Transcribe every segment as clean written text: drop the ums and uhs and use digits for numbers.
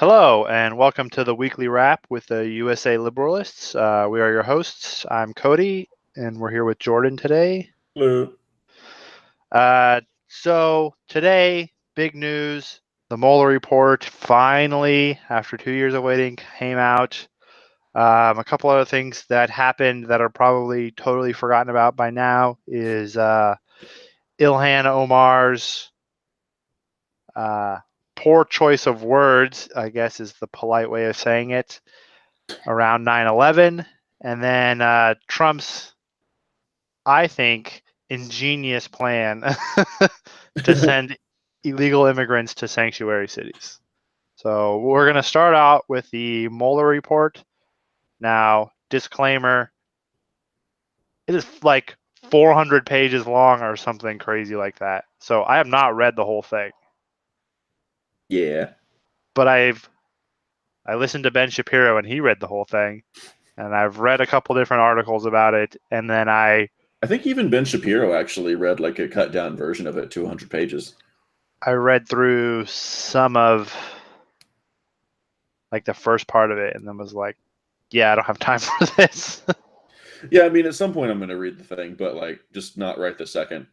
Hello, and welcome to the weekly wrap with the USA Liberalists. We are your hosts. I'm Cody, and we're here with Jordan today. Hello. So today, big news. The Mueller Report finally, after 2 years of waiting, came out. A couple other things that happened that are probably totally forgotten about by now is Illhan Omar's poor choice of words, I guess is the polite way of saying it, around 9/11, and then Trump's, I think, ingenious plan to send illegal immigrants to sanctuary cities. So we're going to start out with the Mueller Report. Now, disclaimer, it is like 400 pages long or something crazy like that. So I have not read the whole thing. Yeah. But I listened to Ben Shapiro and he read the whole thing. And I've read a couple different articles about it. And then I think even Ben Shapiro actually read like a cut down version of it, 200 pages. I read through some of like the first part of it and then was like, yeah, I don't have time for this. Yeah, I mean, at some point I'm going to read the thing, but like just not right this second.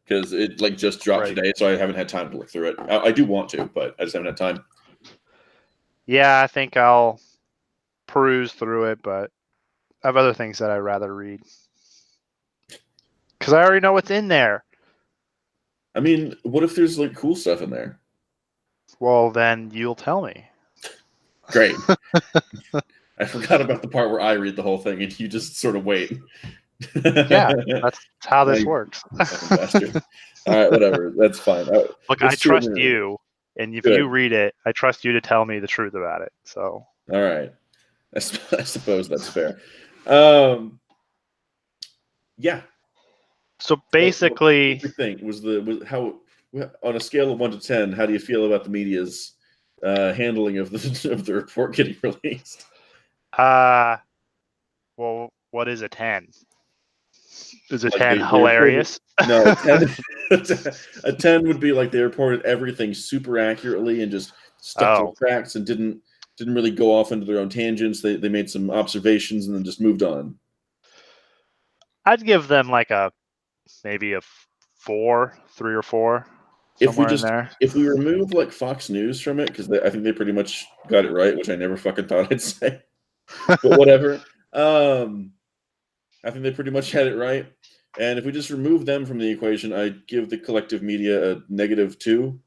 Because it like just dropped today, so I haven't had time to look through it. I do want to, but I just haven't had time. Yeah, I think I'll peruse through it, but I have other things that I'd rather read. Because I already know what's in there. I mean, what if there's like cool stuff in there? Well, then you'll tell me. Great. I forgot about the part where I read the whole thing and you just sort of wait. Yeah, that's how this works. All right, whatever. That's fine. Look, I trust you, and if you read it, I trust you to tell me the truth about it. So, all right, I suppose that's fair. Yeah. So basically, what do you think was how on a scale of 1 to 10, how do you feel about the media's handling of the report getting released? Well, what is a 10? Is a 10 hilarious? No, a 10 would be like they reported everything super accurately and just stuck to the facts and didn't really go off into their own tangents. They made some observations and then just moved on. I'd give them like maybe a 4, 3 or 4. If we remove like Fox News from it, because I think they pretty much got it right, which I never fucking thought I'd say, but whatever. I think they pretty much had it right. And if we just remove them from the equation, I'd give the collective media a -2.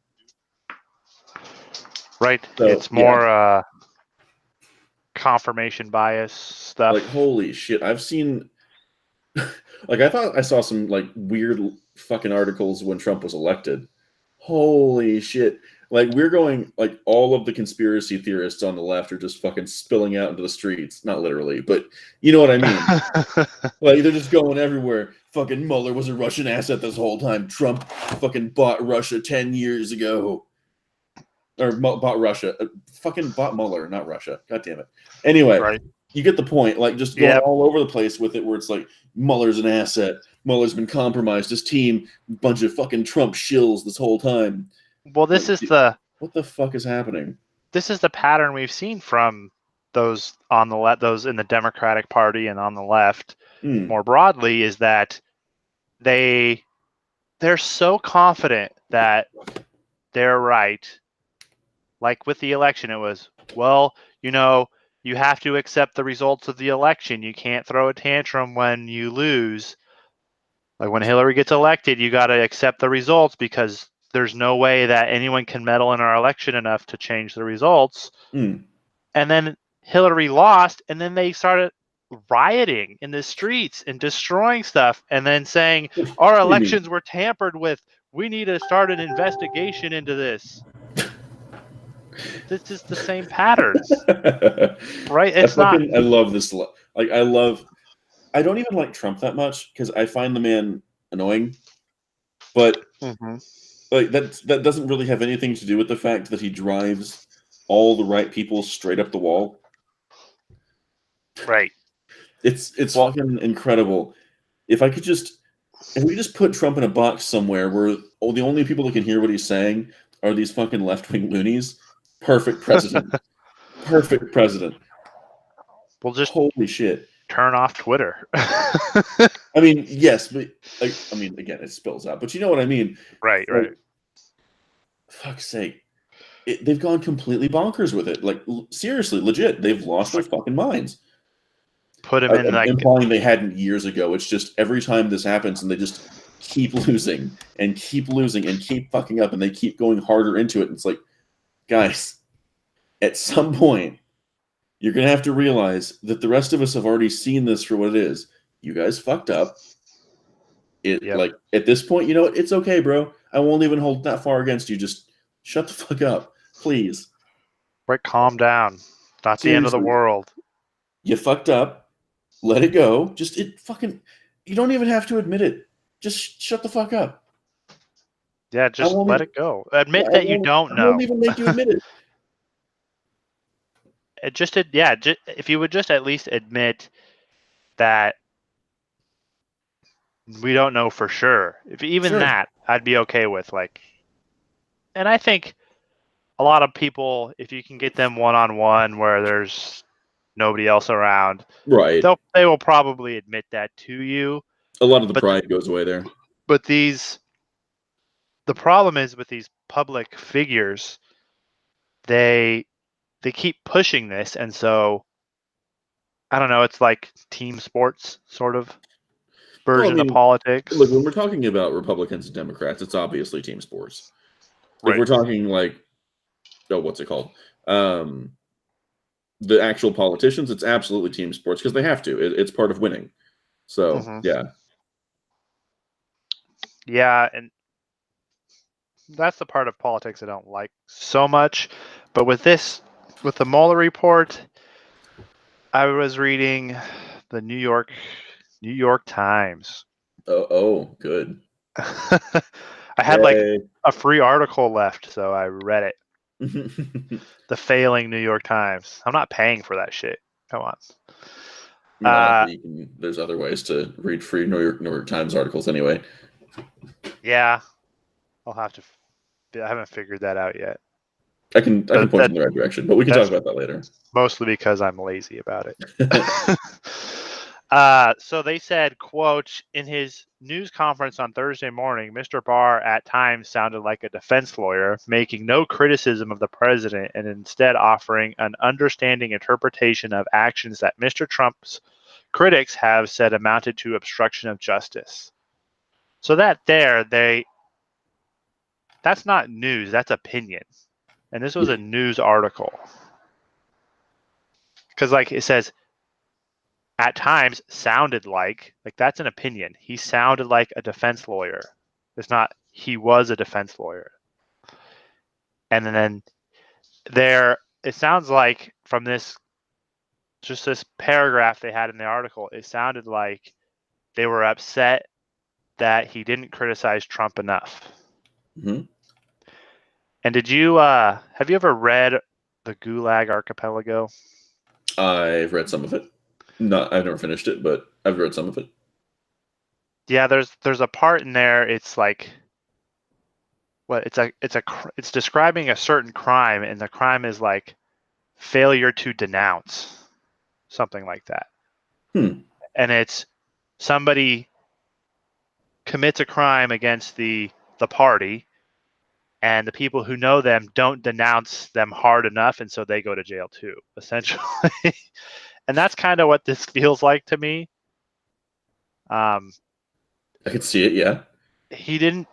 Right. So, it's more confirmation bias stuff. Like, holy shit. I've seen like I thought I saw some like weird fucking articles when Trump was elected. Holy shit. Like we're going like all of the conspiracy theorists on the left are just fucking spilling out into the streets. Not literally, but you know what I mean. Like they're just going everywhere. Fucking Mueller was a Russian asset this whole time. Trump fucking bought Russia 10 years ago. Or bought Russia. Fucking bought Mueller, not Russia. God damn it. Anyway, you get the point. Like just going all over the place with it where it's like Mueller's an asset. Mueller's been compromised. His team, bunch of fucking Trump shills this whole time. Well, this is what the fuck is happening? This is the pattern we've seen from those on the left, those in the Democratic Party and on the left more broadly, is that they're so confident that they're right. Like with the election, it was, well, you have to accept the results of the election. You can't throw a tantrum when you lose. Like when Hillary gets elected, you got to accept the results because there's no way that anyone can meddle in our election enough to change the results. And then Hillary lost, and then they started rioting in the streets and destroying stuff and then saying our elections were tampered with. We need to start an investigation into this. This is the same pattern, right? It's not. I love this. Like I don't even like Trump that much because I find the man annoying, but like that doesn't really have anything to do with the fact that he drives all the right people straight up the wall. Right. It's fucking incredible. If we just put Trump in a box somewhere where the only people that can hear what he's saying are these fucking left-wing loonies, Perfect president. Perfect president. We'll just holy shit. Turn off Twitter. I mean, yes, but I mean, again, it spills out. But you know what I mean? Right, like, right. Fuck's sake. They've gone completely bonkers with it. Like, seriously, legit. They've lost their fucking minds. Put them in like implying they hadn't years ago. It's just every time this happens and they just keep losing and keep losing and keep fucking up and they keep going harder into it. And it's like, guys, at some point, you're going to have to realize that the rest of us have already seen this for what it is. You guys fucked up. Like, at this point, you know what? It's okay, bro. I won't even hold that far against you. Just shut the fuck up, please. Right, calm down. Not the end of the world. You fucked up. Let it go. You don't even have to admit it. Just shut the fuck up. Yeah, just let it go. Admit that you don't know. I won't even make you admit it. If you would just at least admit that we don't know for sure. That, I'd be okay with. Like, and I think a lot of people, if you can get them one-on-one where there's nobody else around, right? They will probably admit that to you. A lot of the pride goes away there. But the problem is with these public figures, they keep pushing this, and so I don't know. It's like team sports, sort of version of politics. Look, when we're talking about Republicans and Democrats, it's obviously team sports. Right. If we're talking like, what's it called? The actual politicians, it's absolutely team sports because they have to. It's part of winning. So, Yeah, and that's the part of politics I don't like so much. But with the Mueller Report, I was reading the New York Times. Oh, good. I had like a free article left, so I read it. The failing New York Times. I'm not paying for that shit. Come on. No, there's other ways to read free New York Times articles anyway. Yeah, I'll have to. I haven't figured that out yet. I can point you in the right direction, but we can talk about that later. Mostly because I'm lazy about it. So they said, quote, in his news conference on Thursday morning, Mr. Barr at times sounded like a defense lawyer, making no criticism of the president and instead offering an understanding interpretation of actions that Mr. Trump's critics have said amounted to obstruction of justice. So that's not news, that's opinion. And this was a news article. Because like it says, at times sounded like that's an opinion. He sounded like a defense lawyer. It's not he was a defense lawyer. And then it sounds like from this paragraph they had in the article, it sounded like they were upset that he didn't criticize Trump enough. Mm-hmm. And have you ever read the Gulag Archipelago? I've read some of it. I've never finished it, but I've read some of it. Yeah, there's a part in there. It's like, it's describing a certain crime, and the crime is like failure to denounce, something like that. And it's somebody commits a crime against the party, and the people who know them don't denounce them hard enough, and so they go to jail too, essentially. And that's kind of what this feels like to me. I could see it, yeah. He didn't,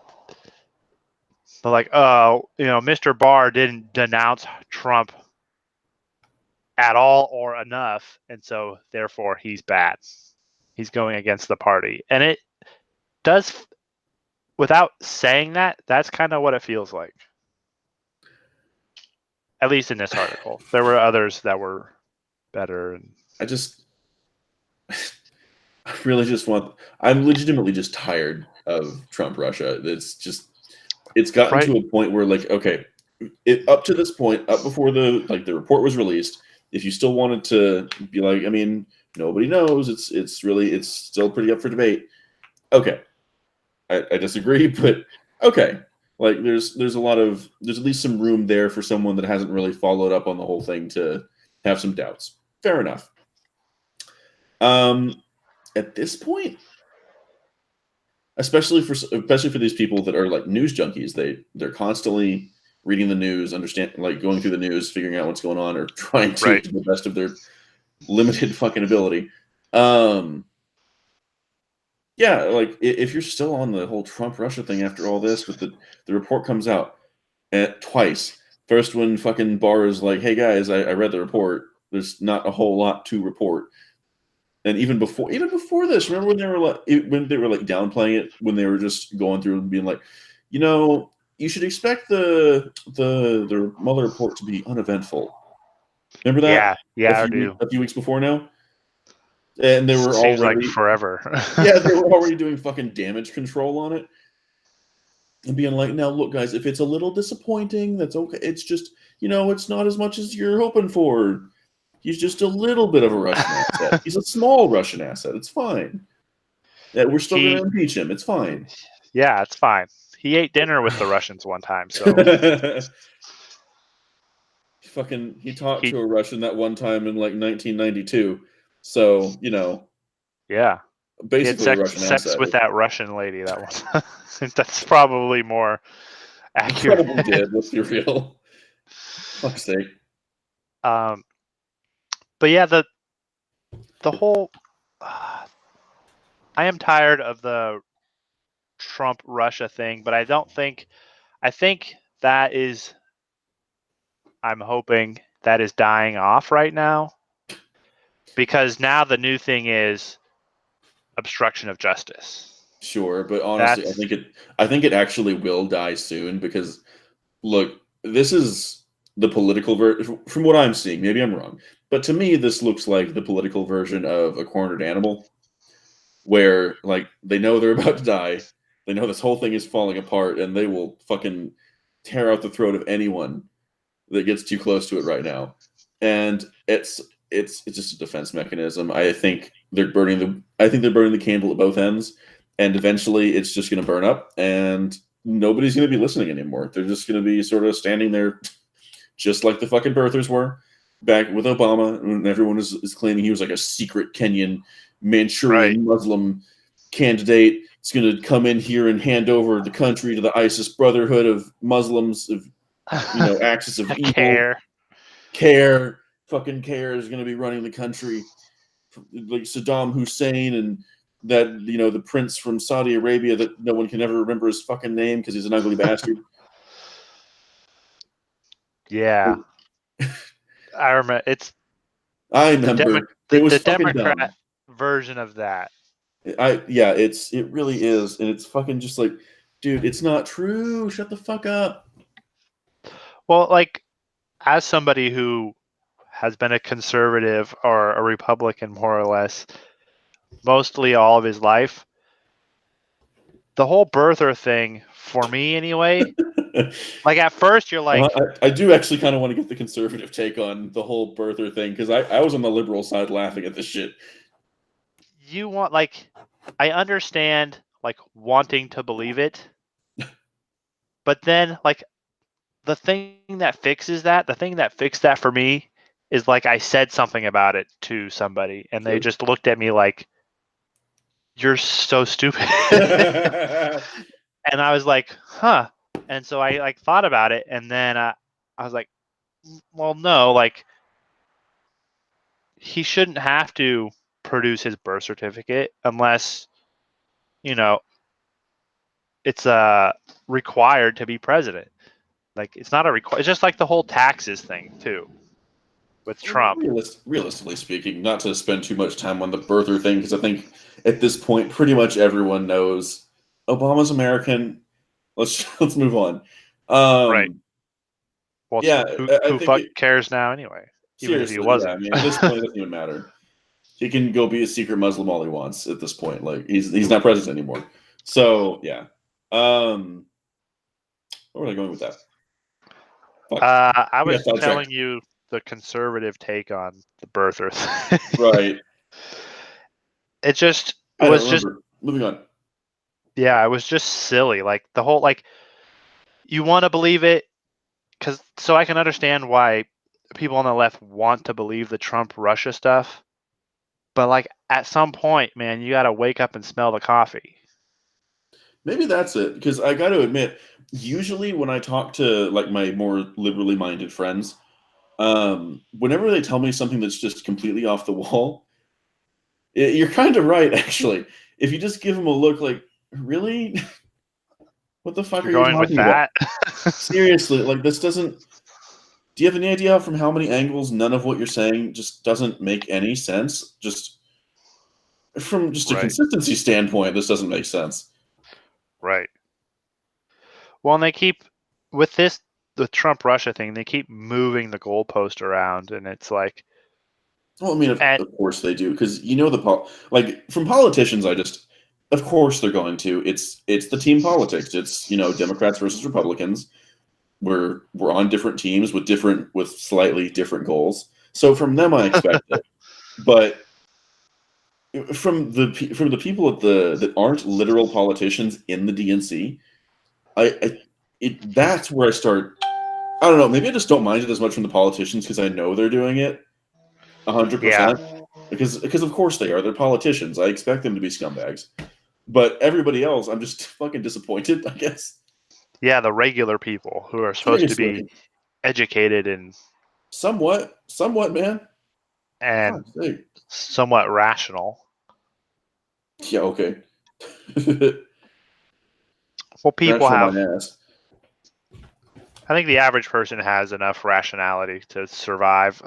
Mr. Barr didn't denounce Trump at all or enough, and so therefore he's bad. He's going against the party. And it does, without saying that, that's kind of what it feels like. At least in this article. There were others that were better. And I really just I'm legitimately just tired of Trump Russia. It's gotten to a point where, like, okay, up to this point, up before the report was released, if you still wanted to be like, I mean, nobody knows, it's still pretty up for debate. Okay. I disagree, but okay. Like there's at least some room there for someone that hasn't really followed up on the whole thing to have some doubts. Fair enough. At this point, especially for these people that are like news junkies, they're constantly reading the news, going through the news, figuring out what's going on, or trying to the best of their limited fucking ability. Yeah, like if you're still on the whole Trump Russia thing after all this, with the report comes out twice. First, when fucking Barr is like, "Hey guys, I read the report. There's not a whole lot to report." And even before this, remember when they were like downplaying it, when they were just going through and being like, you should expect the Mueller report to be uneventful. Remember that? Yeah, I do. A few weeks before now. And they were Seems already like forever. Yeah, they were already doing fucking damage control on it. And being like, now look, guys, if it's a little disappointing, that's okay. It's just, it's not as much as you're hoping for. He's just a little bit of a Russian asset. He's a small Russian asset. It's fine. Yeah, we're still going to impeach him. It's fine. Yeah, it's fine. He ate dinner with the Russians one time, so he talked to a Russian that one time in like 1992. So, yeah, basically he had sex with that Russian lady. That one. That's probably more accurate. Probably did. Let's be real. Fuck's sake. But yeah, the whole. I am tired of the Trump Russia thing, but I think that is. I'm hoping that is dying off right now, because now the new thing is obstruction of justice. Sure, but honestly, I think it actually will die soon, because look, this is the political version. From what I'm seeing, maybe I'm wrong, but to me, this looks like the political version of A Cornered Animal, where like they know they're about to die, they know this whole thing is falling apart, and they will fucking tear out the throat of anyone that gets too close to it right now. And it's just a defense mechanism. I think they're burning the candle at both ends, and eventually it's just going to burn up, and nobody's going to be listening anymore. They're just going to be sort of standing there, just like the fucking birthers were back with Obama, when everyone is claiming he was like a secret Kenyan Manchurian Muslim candidate. It's going to come in here and hand over the country to the ISIS Brotherhood of Muslims, of axis of evil. Fucking CARE is going to be running the country, like Saddam Hussein, and that the prince from Saudi Arabia that no one can ever remember his fucking name because he's an ugly bastard. Yeah, I remember. I remember it was the fucking Democrat dumb version of that. It really is, and it's fucking just like, dude, it's not true. Shut the fuck up. Well, like, as somebody who has been a conservative or a Republican, more or less, mostly all of his life, the whole birther thing, for me anyway, like at first you're like... I do actually kind of want to get the conservative take on the whole birther thing, because I was on the liberal side laughing at this shit. You want, like, I understand, like, wanting to believe it, but then, like, the thing that fixed that for me is, like, I said something about it to somebody, and they just looked at me like, you're so stupid. And I was like, huh. And so I, like, thought about it, and then I was like, well, no, like, he shouldn't have to produce his birth certificate unless, it's required to be president. Like, it's not a it's just like the whole taxes thing too with Trump. Realistically speaking, not to spend too much time on the birther thing, because I think at this point pretty much everyone knows Obama's American. Let's move on. Right. Well, yeah, who cares now anyway? Even if he wasn't. Yeah, I mean, at this point, it doesn't even matter. He can go be a secret Muslim all he wants at this point. Like, he's not president anymore. So yeah. Where were I going with that? I was telling you the conservative take on the birther thing. Right. Moving on. Yeah, Yeah, it was just silly. Like, the whole, like, you want to believe it, so I can understand why people on the left want to believe the Trump Russia stuff, but like at some point, man, you got to wake up and smell the coffee. Maybe that's it, because I got to admit, usually when I talk to like my more liberally minded friends, whenever they tell me something that's just completely off the wall, you're kind of right, actually. If you just give them a look like, really? What the fuck You're are you going with talking about? that? Seriously, like this doesn't. Do you have any idea from how many angles none of what you're saying just doesn't make any sense? Just from just a Right. consistency standpoint, this doesn't make sense. Right. Well, and they keep with the Trump Russia thing. They keep moving the goalpost around, and it's like, Well, I mean, of course they do, because you know like from politicians, of course they're going to. It's the team politics. It's Democrats versus Republicans. We're on different teams with slightly different goals. So from them, I expect it. But from the people that aren't literal politicians in the DNC, that's where I start. I don't know. Maybe I just don't mind it as much from the politicians because I know they're doing it 100%. Because of course they are. They're politicians. I expect them to be scumbags. But everybody else, I'm just fucking disappointed, I guess. Yeah, the regular people who are supposed to be educated and somewhat, man, and somewhat rational. Yeah, okay. Well, people rational have. My ass. I think the average person has enough rationality to survive.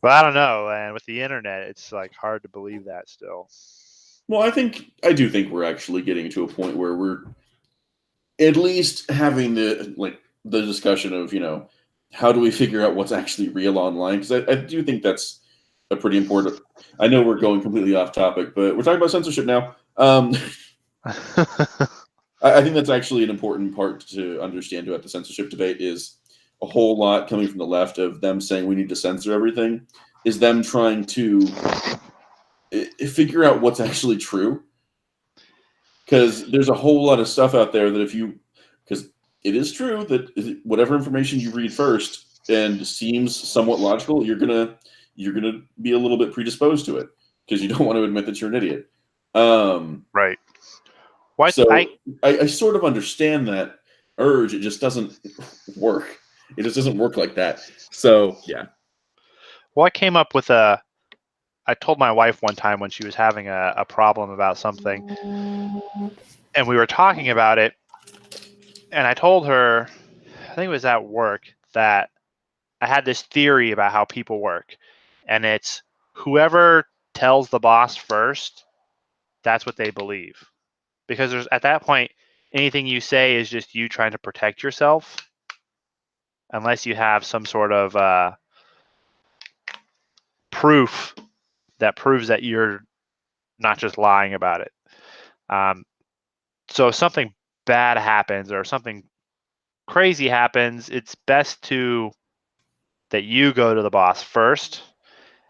But I don't know, and with the internet, it's like hard to believe that still. Well, I do think we're actually getting to a point where we're at least having the discussion of how do we figure out what's actually real online, because I do think that's a pretty important. I know we're going completely off topic, but we're talking about censorship now. I think that's actually an important part to understand about the censorship debate. Is a whole lot coming from the left of them saying we need to censor everything, is them trying to figure out what's actually true. Because there's a whole lot of stuff out there that because it is true that whatever information you read first and seems somewhat logical, you're gonna be a little bit predisposed to it because you don't want to admit that you're an idiot. Right. Why? So I sort of understand that urge. It just doesn't work. It just doesn't work like that. So yeah. Well, I came up with I told my wife one time when she was having a problem about something, and we were talking about it, and I told her, I think it was at work, that I had this theory about how people work, and it's whoever tells the boss first, that's what they believe. Because at that point, anything you say is just you trying to protect yourself, unless you have some sort of proof that proves that you're not just lying about it. So if something bad happens or something crazy happens, it's best that you go to the boss first,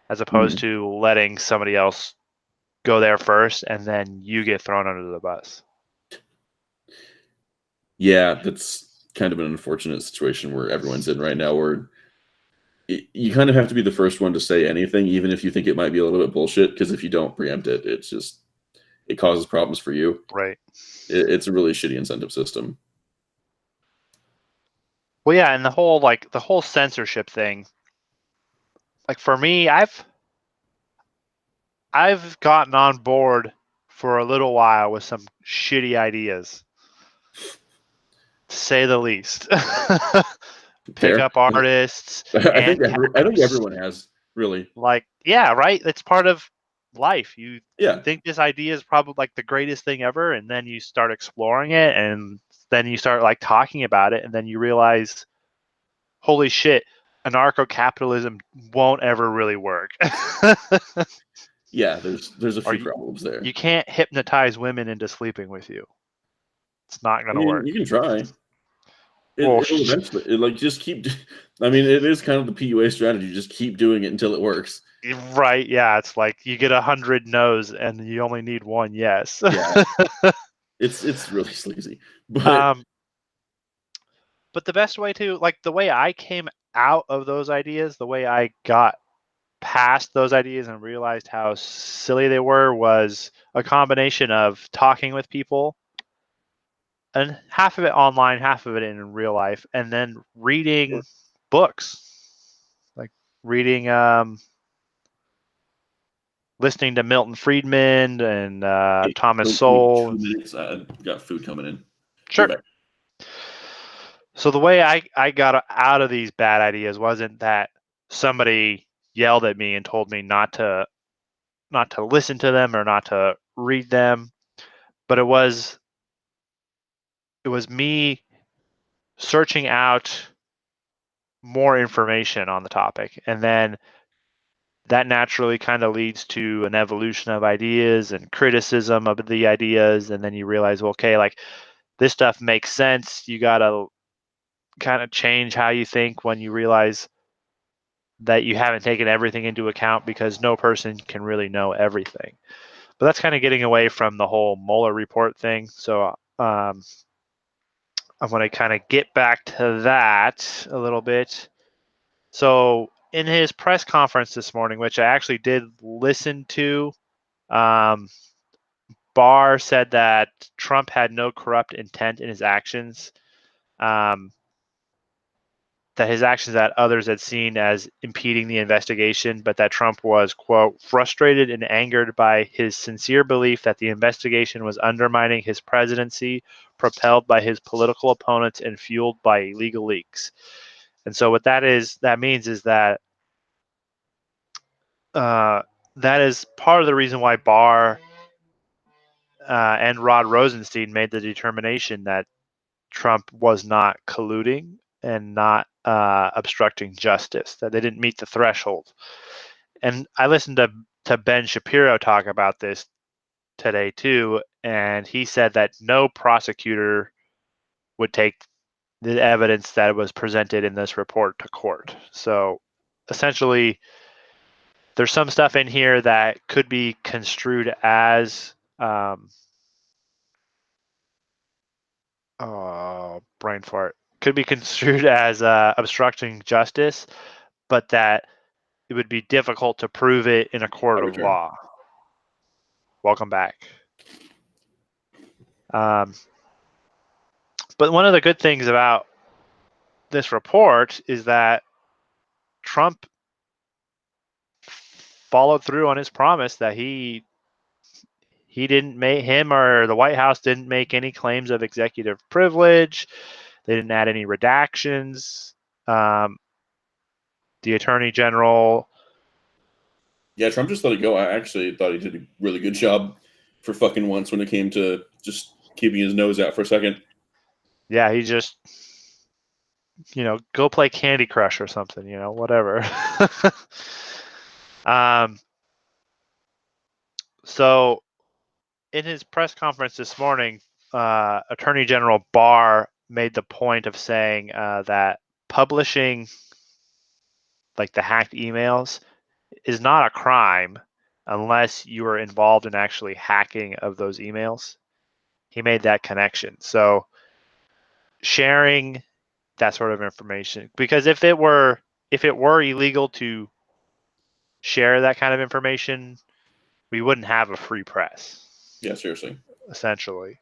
as opposed to letting somebody else go there first and then you get thrown under the bus. Yeah, that's kind of an unfortunate situation where everyone's in right now, where you kind of have to be the first one to say anything, even if you think it might be a little bit bullshit, because if you don't preempt it, it causes problems for you. Right. It's a really shitty incentive system. Well, yeah, and the whole censorship thing, like for me, I've gotten on board for a little while with some shitty ideas, to say the least. Pick up artists. I think everyone has, really. Like, yeah, right? It's part of life. You think this idea is probably like the greatest thing ever, and then you start exploring it, and then you start like talking about it, and then you realize, holy shit, anarcho-capitalism won't ever really work. Yeah, there's a few problems there. You can't hypnotize women into sleeping with you. It's not going to work. You can try. It'll eventually, just keep. I mean, it is kind of the PUA strategy. Just keep doing it until it works. Right? Yeah, it's like you get 100 no's and you only need one yes. Yeah, it's really sleazy. But But the best way to, like, the way I came out of those ideas, the way I got past those ideas and realized how silly they were, was a combination of talking with people, and half of it online, half of it in real life, and then reading books, like reading, listening to Milton Friedman and Hey, Thomas give me Sowell. 2 minutes. I got food coming in. Be Sure. right back. So the way I got out of these bad ideas wasn't that somebody yelled at me and told me not to listen to them or not to read them, but it was me searching out more information on the topic, and then that naturally kind of leads to an evolution of ideas and criticism of the ideas, and then you realize, well, okay, like, this stuff makes sense. You got to kind of change how you think when you realize that you haven't taken everything into account, because no person can really know everything. But that's kind of getting away from the whole Mueller report thing. So I'm going to kind of get back to that a little bit. So in his press conference this morning, which I actually did listen to, Barr said that Trump had no corrupt intent in his actions. That his actions that others had seen as impeding the investigation, but that Trump was, quote, frustrated and angered by his sincere belief that the investigation was undermining his presidency, propelled by his political opponents and fueled by illegal leaks. And so what that means is that that is part of the reason why Barr and Rod Rosenstein made the determination that Trump was not colluding and not obstructing justice, that they didn't meet the threshold. And I listened to Ben Shapiro talk about this today too, and he said that no prosecutor would take the evidence that was presented in this report to court. So essentially, there's some stuff in here that could be construed as brain fart, could be construed as obstructing justice, but that it would be difficult to prove it in a court of law. Welcome back. But one of the good things about this report is that Trump followed through on his promise that he didn't make, him or the White House didn't make any claims of executive privilege. They didn't add any redactions. The Attorney General. Yeah, Trump just let it go. I actually thought he did a really good job for fucking once when it came to just keeping his nose out for a second. Yeah, he just, go play Candy Crush or something, whatever. So in his press conference this morning, Attorney General Barr made the point of saying that publishing, like, the hacked emails is not a crime unless you are involved in actually hacking of those emails. He made that connection. So sharing that sort of information, because if it were illegal to share that kind of information, we wouldn't have a free press. Yeah, seriously. Essentially.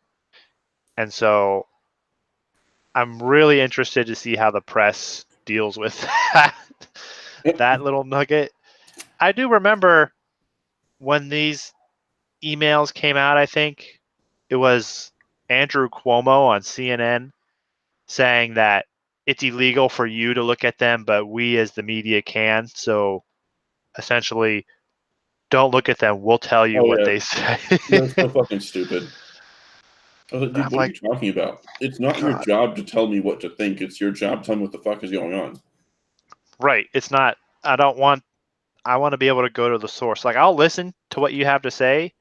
And so I'm really interested to see how the press deals with that little nugget. I do remember when these emails came out, I think it was Andrew Cuomo on CNN saying that it's illegal for you to look at them, but we as the media can. So essentially, don't look at them. We'll tell you what they say. That's so fucking stupid. I was like, dude, I'm what are like, you talking about? It's not your God. job to tell me what to think. It's your job to tell me what the fuck is going on. Right. It's not, I want to be able to go to the source. Like, I'll listen to what you have to say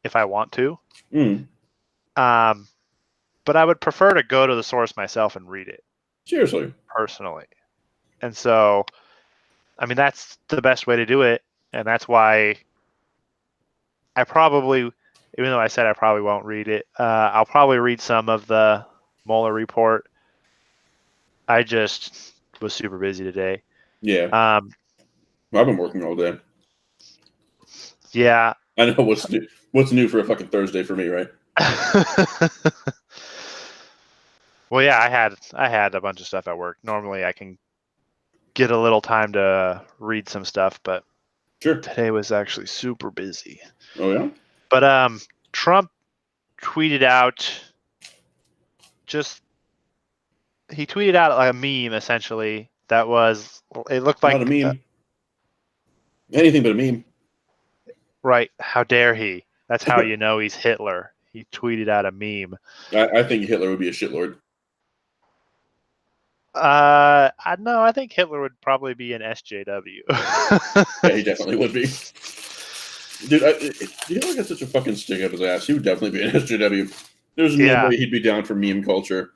if I want to. But I would prefer to go to the source myself and read it. Seriously. Personally. And so, I mean, that's the best way to do it. And that's why I probably, even though I said I probably won't read it, I'll probably read some of the Mueller report. I just was super busy today. Yeah. I've been working all day. Yeah. I know what's new. What's new for a fucking Thursday for me, right? Well, yeah, I had a bunch of stuff at work. Normally, I can get a little time to read some stuff, but sure, today was actually super busy. Oh yeah. But Trump tweeted out he tweeted out a meme essentially that was it looked like Not a meme. Anything but a meme. Right? How dare he? That's how you know he's Hitler. He tweeted out a meme. I think Hitler would be a shitlord. I think Hitler would probably be an SJW. Yeah, he definitely would be. Dude, Hitler got such a fucking stick up his ass. He would definitely be an SJW. There's no way he'd be down for meme culture.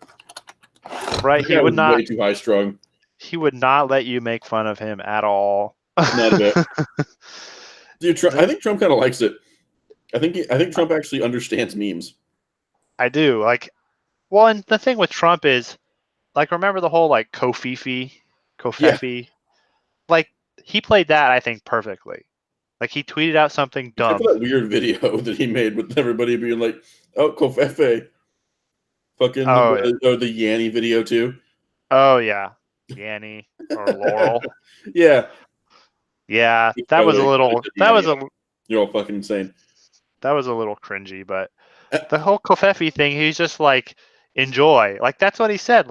Right? He would not. Way too high strung. He would not let you make fun of him at all. Not a bit. Dude, I think Trump kind of likes it. I think Trump actually understands memes. I do. Well, and the thing with Trump is, remember the whole Kofefe? Yeah. Like, he played that, I think, perfectly. He tweeted out something dumb. Except for that weird video that he made with everybody being like, "Oh, Kofefe." Fucking the Yanny video too. Oh yeah, Yanny or Laurel. Yeah. Yeah, that was a little. You're all fucking insane. That was a little cringy, but the whole Kofefe thing, he's just enjoy. That's what he said.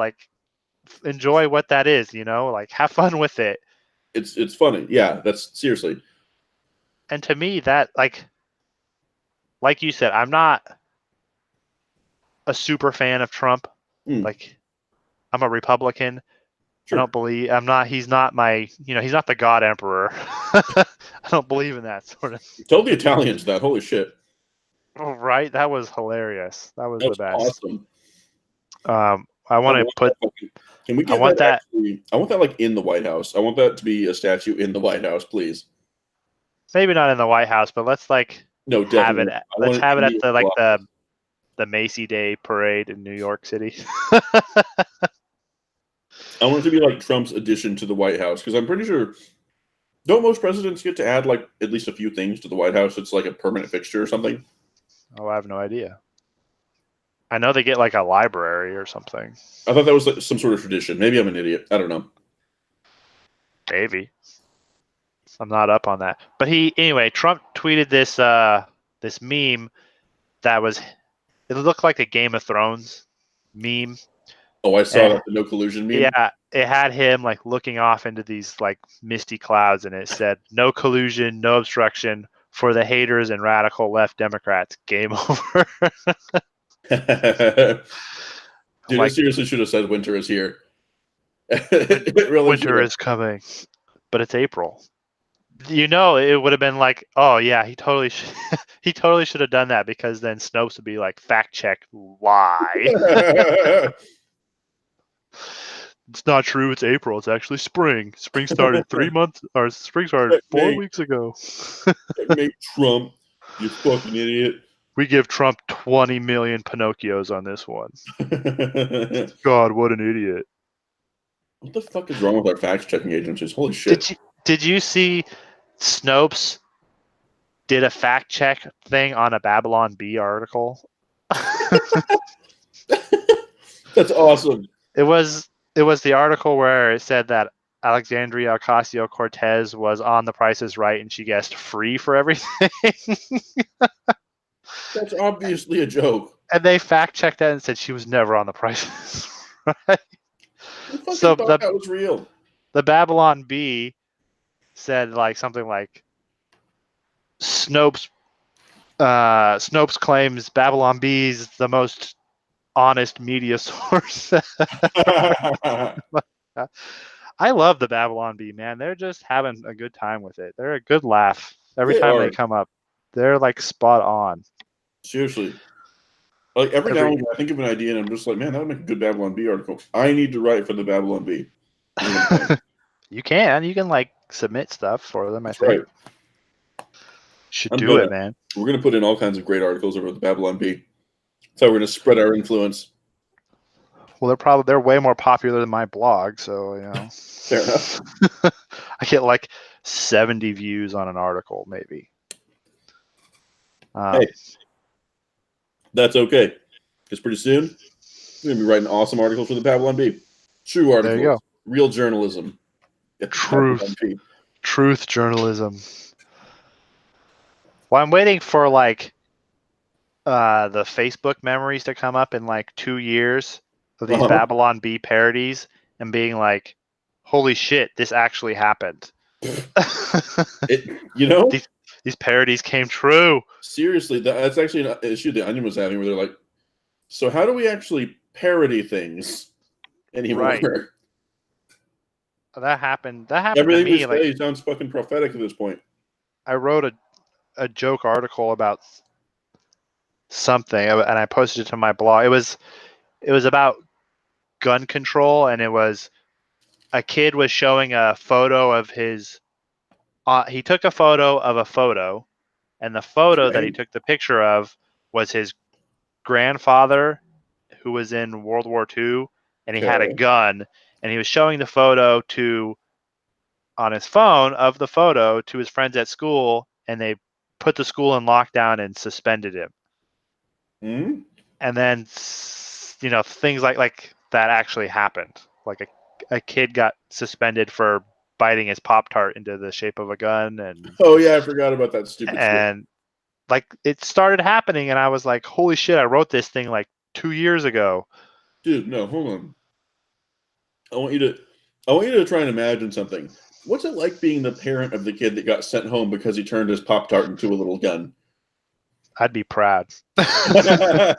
Enjoy what that is, have fun with it. It's funny. Yeah, that's seriously. And to me, that like you said, I'm not a super fan of Trump. I'm a Republican. Sure. I don't believe he's not my, he's not the God Emperor. I don't believe in that sort of. Tell the Italians that. Holy shit. Oh, right. That was hilarious. That was the best. Awesome. I want to put. Can we get that? I want that in the White House. I want that to be a statue in the White House, please. Maybe not in the White House, but let's no, have it. Let's have it at the Macy Day parade in New York City. I want it to be Trump's addition to the White House, because I'm pretty sure, don't most presidents get to add at least a few things to the White House? It's a permanent fixture or something. Oh, I have no idea. I know they get a library or something. I thought that was some sort of tradition. Maybe I'm an idiot. I don't know. Maybe. I'm not up on that. But anyway, Trump tweeted this this meme that it looked like a Game of Thrones meme. Oh, I saw that, the no collusion meme. Yeah, it had him looking off into these misty clouds, and it said, "No collusion, no obstruction for the haters and radical left Democrats. Game over." Dude, I seriously should have said winter is here. Winter is coming, but it's April. It would have been oh yeah, he totally should have done that, because then Snopes would be fact check, lie. It's not true. It's April. It's actually spring. Spring started 3 months, or spring started 4 weeks ago. Make Trump, you fucking idiot. We give Trump 20 million Pinocchios on this one. God, what an idiot. What the fuck is wrong with our fact-checking agencies? Holy shit. Did you see Snopes did a fact-check thing on a Babylon Bee article? That's awesome. It was the article where it said that Alexandria Ocasio-Cortez was on The Price is Right, and she guessed free for everything. That's obviously a joke. And they fact-checked that and said she was never on The Price is Right. So that was real. The Babylon Bee said something like, Snopes claims Babylon Bee is the most honest media source. I love the Babylon Bee, man. They're just having a good time with it. They're a good laugh every time they come up. They're spot on. Seriously. Every now and then I think of an idea and I'm just man, that would make a good Babylon Bee article. I need to write for the Babylon Bee. You can submit stuff for them, I think. Right. Should do it, man. We're going to put in all kinds of great articles over the Babylon Bee. That's how we're going to spread our influence. Well, they're way more popular than my blog, so Fair enough. I get like 70 views on an article, maybe. Hey, that's okay. Because pretty soon we're gonna be writing awesome articles for the Babylon Bee. True articles. There you go. Real journalism. Truth journalism. Well, I'm waiting for like the Facebook memories to come up in like 2 years of these Babylon Bee parodies and being like, holy shit, this actually happened. These parodies came true. Seriously, that's actually an issue the Onion was having, where they're like, so how do we actually parody things anymore? Right. That happened Everything to me. You say sounds fucking prophetic at this point. I wrote a joke article about something, and I posted it to my blog. It was about gun control, and it was a kid was showing a photo of his. He took a photo of a photo, and the photo that he took the picture of was his grandfather, who was in World War II, and he had a gun, and he was showing the photo on his phone of the photo to his friends at school, and they put the school in lockdown and suspended him. Mm-hmm. And then, things like that actually happened. Like a kid got suspended for biting his Pop-Tart into the shape of a gun. And I forgot about that stupid and like it started happening, and I was like, holy shit, I wrote this thing like 2 years ago. Dude, no, hold on. I want you to try and imagine something. What's it like being the parent of the kid that got sent home because he turned his Pop-Tart into a little gun? I'd be proud. I'm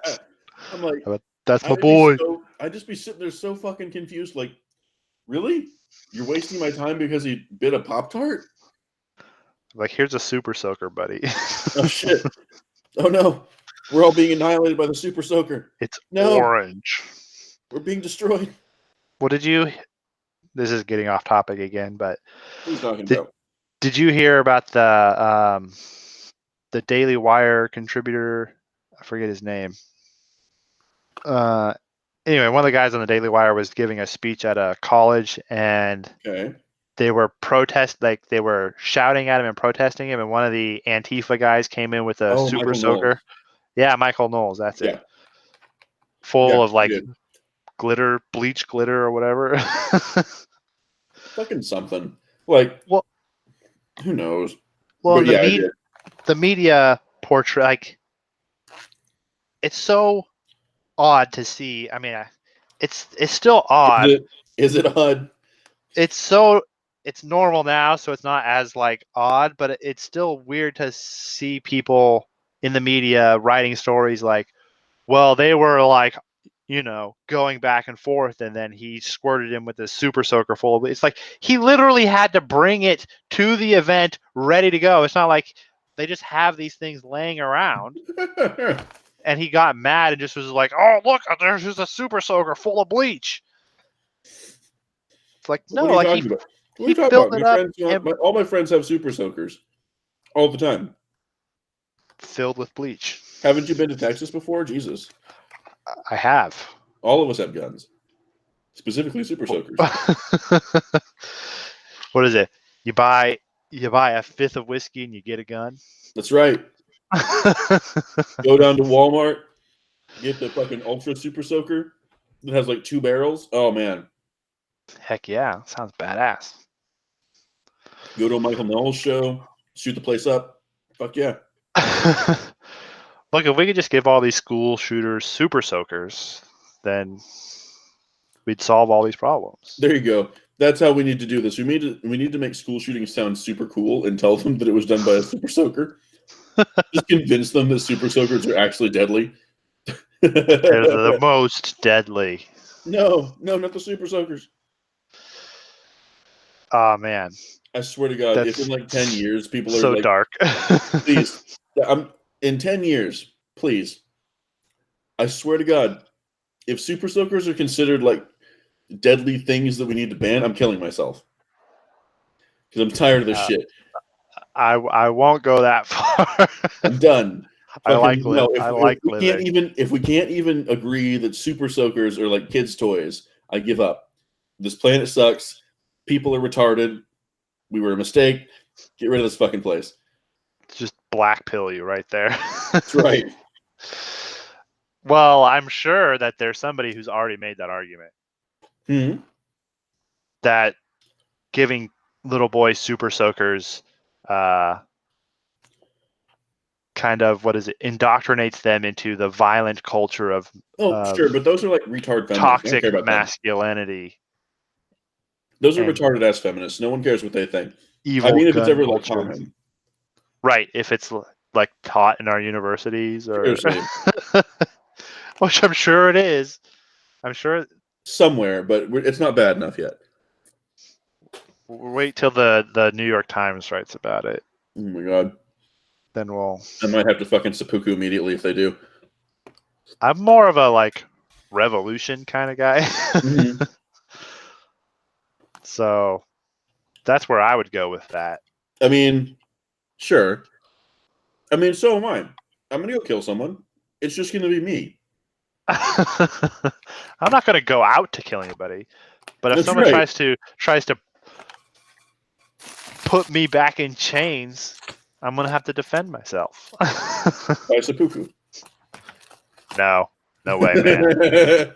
like, that's my boy. I'd just be sitting there so fucking confused. Like, really? You're wasting my time because he bit a Pop-Tart? Like, here's a super soaker, buddy. Oh, shit. Oh, no. We're all being annihilated by the super soaker. It's orange. We're being destroyed. What did you... This is getting off topic again, but... What are you talking about? Did you hear about the Daily Wire contributor? I forget his name. Anyway, one of the guys on the Daily Wire was giving a speech at a college, and they were they were shouting at him and protesting him, and one of the Antifa guys came in with a super Michael soaker. Knowles. Yeah, Michael Knowles, that's it. Full of like glitter, bleach glitter or whatever. Fucking something. Like, well, who knows? Well, the media portray, like, it's so odd to see. I mean, it's still odd. Is it odd? It's normal now, so it's not as like odd, but it's still weird to see people in the media writing stories like, well, they were like, going back and forth, and then he squirted him with a super soaker full of. It's like he literally had to bring it to the event ready to go. It's not like they just have these things laying around. And he got mad and just was like, "Oh, look, there's just a super soaker full of bleach." It's like, no, like he filled it up. All my friends have super soakers all the time, filled with bleach. Haven't you been to Texas before? Jesus. I have. All of us have guns, specifically super soakers. What is it? You buy a fifth of whiskey and you get a gun. That's right. Go down to Walmart, get the fucking ultra super soaker that has like 2 barrels. Oh man. Heck yeah, sounds badass. Go to a Michael Knowles show, shoot the place up. Fuck yeah. Look, if we could just give all these school shooters super soakers, then we'd solve all these problems. There you go. That's how we need to do this. We need to make school shootings sound super cool and tell them that it was done by a super soaker. Just convince them that super soakers are actually deadly. They're the most deadly. No, not the super soakers. Oh man. I swear to God, if in like 10 years people are so like, dark. Please. In 10 years, please. I swear to God, if super soakers are considered like deadly things that we need to ban, I'm killing myself. Because I'm tired of this shit. I won't go that far. I'm done. I like if we can't even agree that super soakers are like kids' toys, I give up. This planet sucks. People are retarded. We were a mistake. Get rid of this fucking place. Just black pill you right there. That's right. Well, I'm sure that there's somebody who's already made that argument. Mm-hmm. That giving little boys super soakers kind of, indoctrinates them into the violent culture of sure, but those are like retard feminists. Toxic masculinity. Those are retarded ass feminists. No one cares what they think. Evil if it's ever culture. Like common. Right, if it's like taught in our universities or which I'm sure it is. I'm sure somewhere, but it's not bad enough yet. Wait till the New York Times writes about it. Oh my god. Then I might have to fucking seppuku immediately if they do. I'm more of a revolution kind of guy. Mm-hmm. So that's where I would go with that. I mean, sure. I mean, so am I. I'm gonna go kill someone. It's just gonna be me. I'm not gonna go out to kill anybody, but if someone tries to put me back in chains, I'm gonna have to defend myself. By seppuku. No way, man.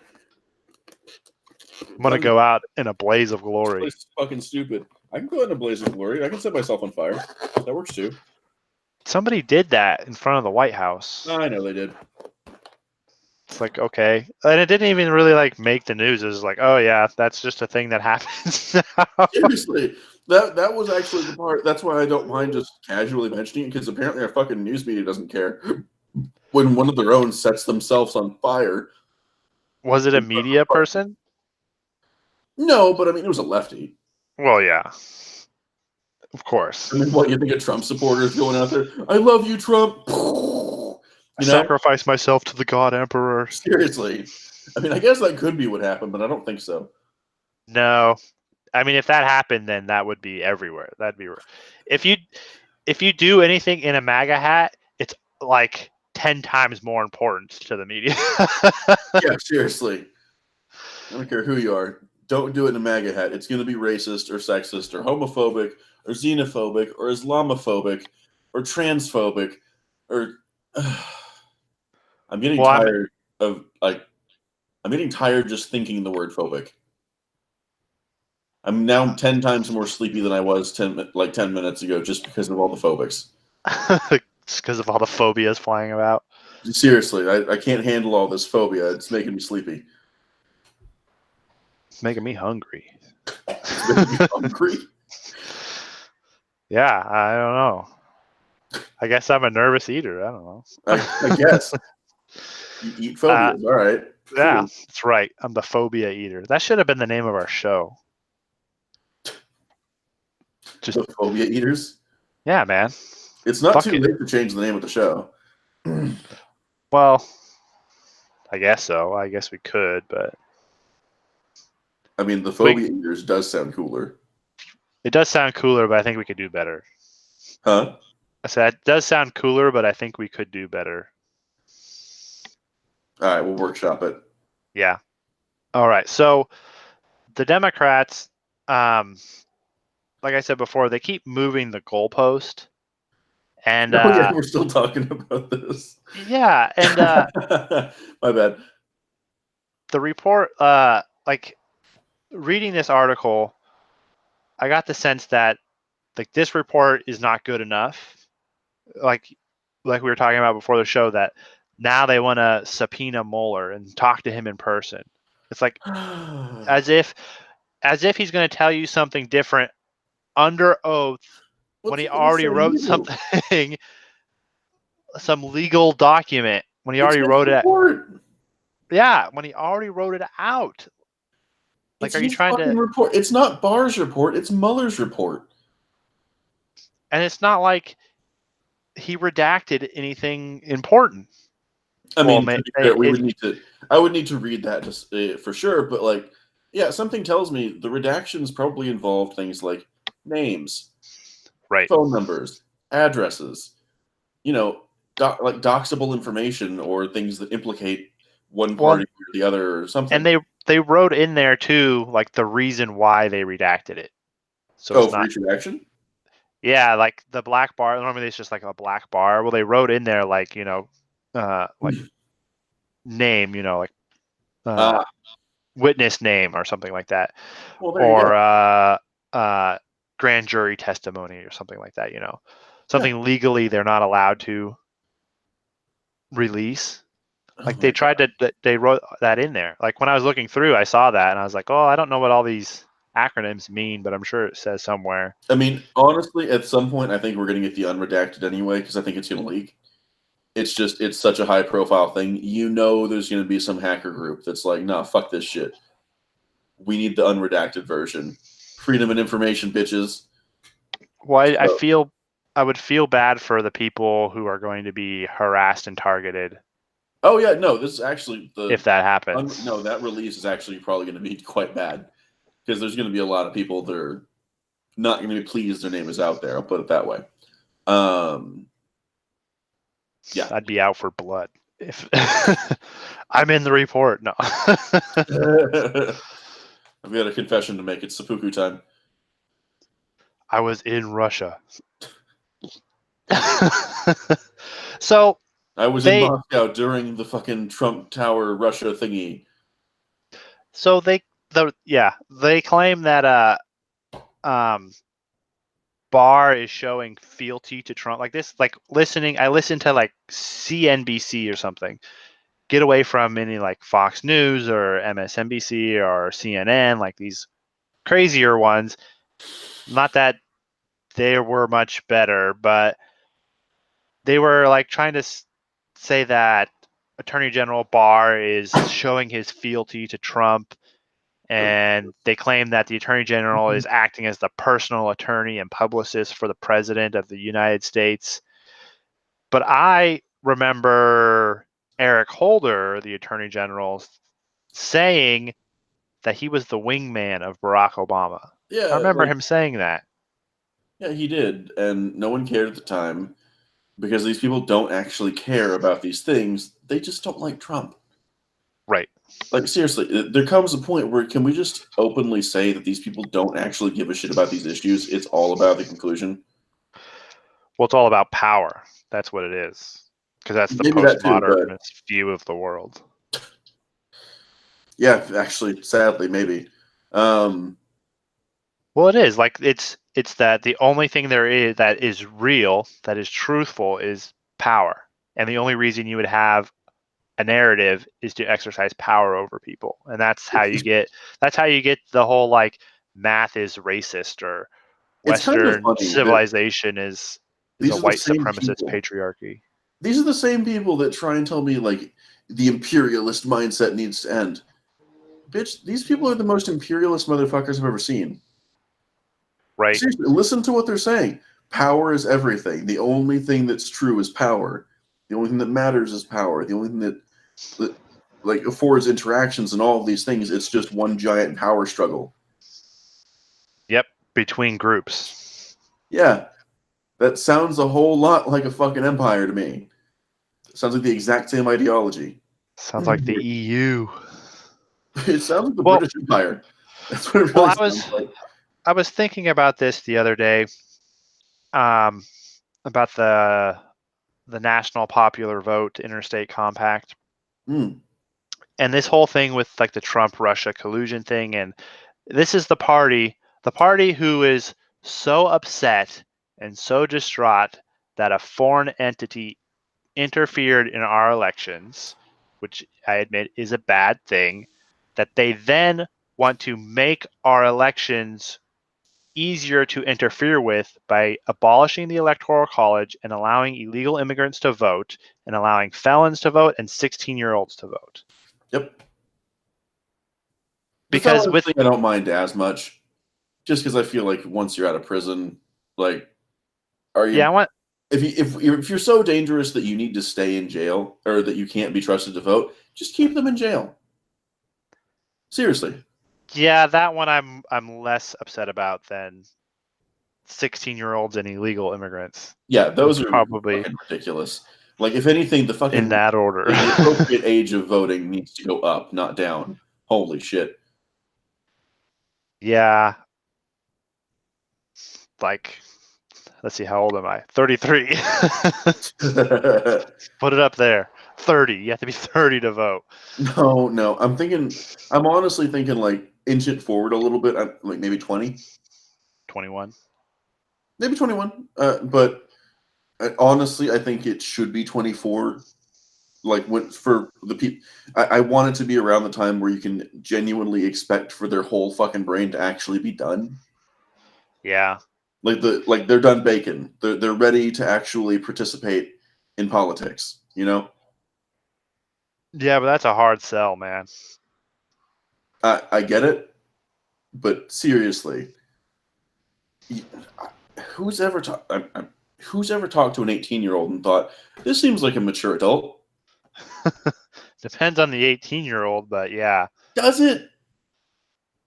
I'm gonna go out in a blaze of glory. It's fucking stupid. I can go in a blaze of glory. I can set myself on fire. That works too. Somebody did that in front of the White House. I know they did. It's like, okay. And it didn't even really make the news. It was like, oh yeah, that's just a thing that happens now. Seriously. That was actually the part. That's why I don't mind just casually mentioning it, because apparently our fucking news media doesn't care when one of their own sets themselves on fire. Was it a media person? No, but I mean, it was a lefty. Well, yeah. Of course. I mean, what, you think of Trump supporters going out there? I love you, Trump. I sacrifice myself to the God Emperor. Seriously. I mean, I guess that could be what happened, but I don't think so. No. I mean, if that happened, then that would be everywhere. That'd be if you do anything in a MAGA hat, it's like 10 times more important to the media. Yeah, seriously. I don't care who you are. Don't do it in a MAGA hat. It's going to be racist or sexist or homophobic or xenophobic or Islamophobic or transphobic or... I'm getting tired of I'm getting tired just thinking the word phobic. I'm now 10 times more sleepy than I was 10 minutes ago just because of all the phobics. Just because of all the phobias flying about. Seriously, I can't handle all this phobia. It's making me sleepy. It's making me hungry. It's making me hungry? Yeah, I don't know. I guess I'm a nervous eater. I don't know. I guess. You eat phobias, all right. Yeah, that's right. I'm the phobia eater. That should have been the name of our show. Just the phobia eaters? Yeah, man. It's not too late to change the name of the show. Well, I guess so. I guess we could, but... I mean, the phobia eaters does sound cooler. It does sound cooler, but I think we could do better. Huh? I said, it does sound cooler, but I think we could do better. All right, we'll workshop it. Yeah. All right. So the Democrats, like I said before, they keep moving the goalpost. And yeah, we're still talking about this. Yeah, and my bad. The report, reading this article, I got the sense that this report is not good enough. Like we were talking about before the show, that now they want to subpoena Mueller and talk to him in person. It's like as if he's going to tell you something different under oath when he already wrote something, some legal document when he already wrote it. Yeah, when he already wrote it out. Are you trying to report? It's not Barr's report. It's Mueller's report. And it's not like he redacted anything important. I mean, I would need to read that just for sure. But yeah, something tells me the redactions probably involved things like names, right, phone numbers, addresses, doxable information or things that implicate one party or the other or something. And they wrote in there too, like the reason why they redacted it. So it's for not each redaction? Yeah, like the black bar. Normally it's just like a black bar. Well, they wrote in there like like name, witness name or something like that, Well, there you or go. grand jury testimony or something like that. Something legally they're not allowed to release. Like they tried to, they wrote that in there. Like when I was looking through, I saw that and I was like, oh, I don't know what all these acronyms mean, but I'm sure it says somewhere. I mean, honestly, at some point, I think we're going to get the unredacted anyway because I think it's going to leak. It's such a high profile thing. There's going to be some hacker group that's like, nah, fuck this shit. We need the unredacted version. Freedom of information, bitches. Well, I would feel bad for the people who are going to be harassed and targeted. Oh yeah, no, this is actually if that happens. No, that release is actually probably going to be quite bad because there's going to be a lot of people that are not going to be pleased their name is out there. I'll put it that way. Yeah, I'd be out for blood if I'm in the report. No. I've got a confession to make. It's seppuku time. I was in Russia. So I was in Moscow during the fucking Trump Tower Russia thingy. So they claim that Barr is showing fealty to Trump like this. Like I listened to like CNBC or something. Get away from any like Fox News or MSNBC or CNN, like these crazier ones. Not that they were much better, but they were like trying to say that Attorney General Barr is showing his fealty to Trump, and they claim that the Attorney General is acting as the personal attorney and publicist for the President of the United States. But I remember Eric Holder, the Attorney General, saying that he was the wingman of Barack Obama. Yeah, I remember him saying that. Yeah, he did, and no one cared at the time because these people don't actually care about these things. They just don't like Trump. Right. Like, seriously, there comes a point where can we just openly say that these people don't actually give a shit about these issues? It's all about the conclusion. Well, it's all about power. That's what it is. Because that's the postmodernist view of the world. Yeah, actually, sadly, maybe. Well, it is. Like, it's that the only thing there is that is real, that is truthful, is power. And the only reason you would have a narrative is to exercise power over people. And that's how you get the whole like math is racist or Western civilization is a white supremacist patriarchy. These are the same people that try and tell me like the imperialist mindset needs to end. Bitch, these people are the most imperialist motherfuckers I've ever seen. Right. Seriously, listen to what they're saying. Power is everything. The only thing that's true is power. The only thing that matters is power. The only thing that like affords interactions and all of these things, it's just one giant power struggle. Yep, between groups. Yeah. That sounds a whole lot like a fucking empire to me. It sounds like the exact same ideology. Sounds like the EU. It sounds like the British Empire. That's what it really sounds like. I was thinking about this the other day, about the National Popular Vote Interstate Compact. And this whole thing with like the Trump-Russia collusion thing, and this is the party who is so upset and so distraught that a foreign entity interfered in our elections, which I admit is a bad thing, that they then want to make our elections easier to interfere with by abolishing the Electoral College and allowing illegal immigrants to vote and allowing felons to vote and 16-year-olds to vote. Yep. Because I don't mind as much, just because I feel like once you're out of prison, like, are you? Yeah, if you're so dangerous that you need to stay in jail or that you can't be trusted to vote, just keep them in jail. Seriously. Yeah, that one I'm less upset about than 16-year-olds and illegal immigrants. Yeah, those are probably ridiculous. Like, if anything, the fucking in that order. the appropriate age of voting needs to go up, not down. Holy shit. Yeah. Like, let's see, how old am I? 33. Put it up there. 30. You have to be 30 to vote. No. I'm honestly thinking, like, inch it forward a little bit, like maybe 20. 21. Maybe 21. But honestly, I think it should be 24. Like, for the people, I want it to be around the time where you can genuinely expect for their whole fucking brain to actually be done. Yeah. Like they're done baking. They're ready to actually participate in politics. You know. Yeah, but that's a hard sell, man. I get it, but seriously, who's ever talked? Who's ever talked to an 18-year-old and thought this seems like a mature adult? Depends on the 18-year-old, but yeah. Does it?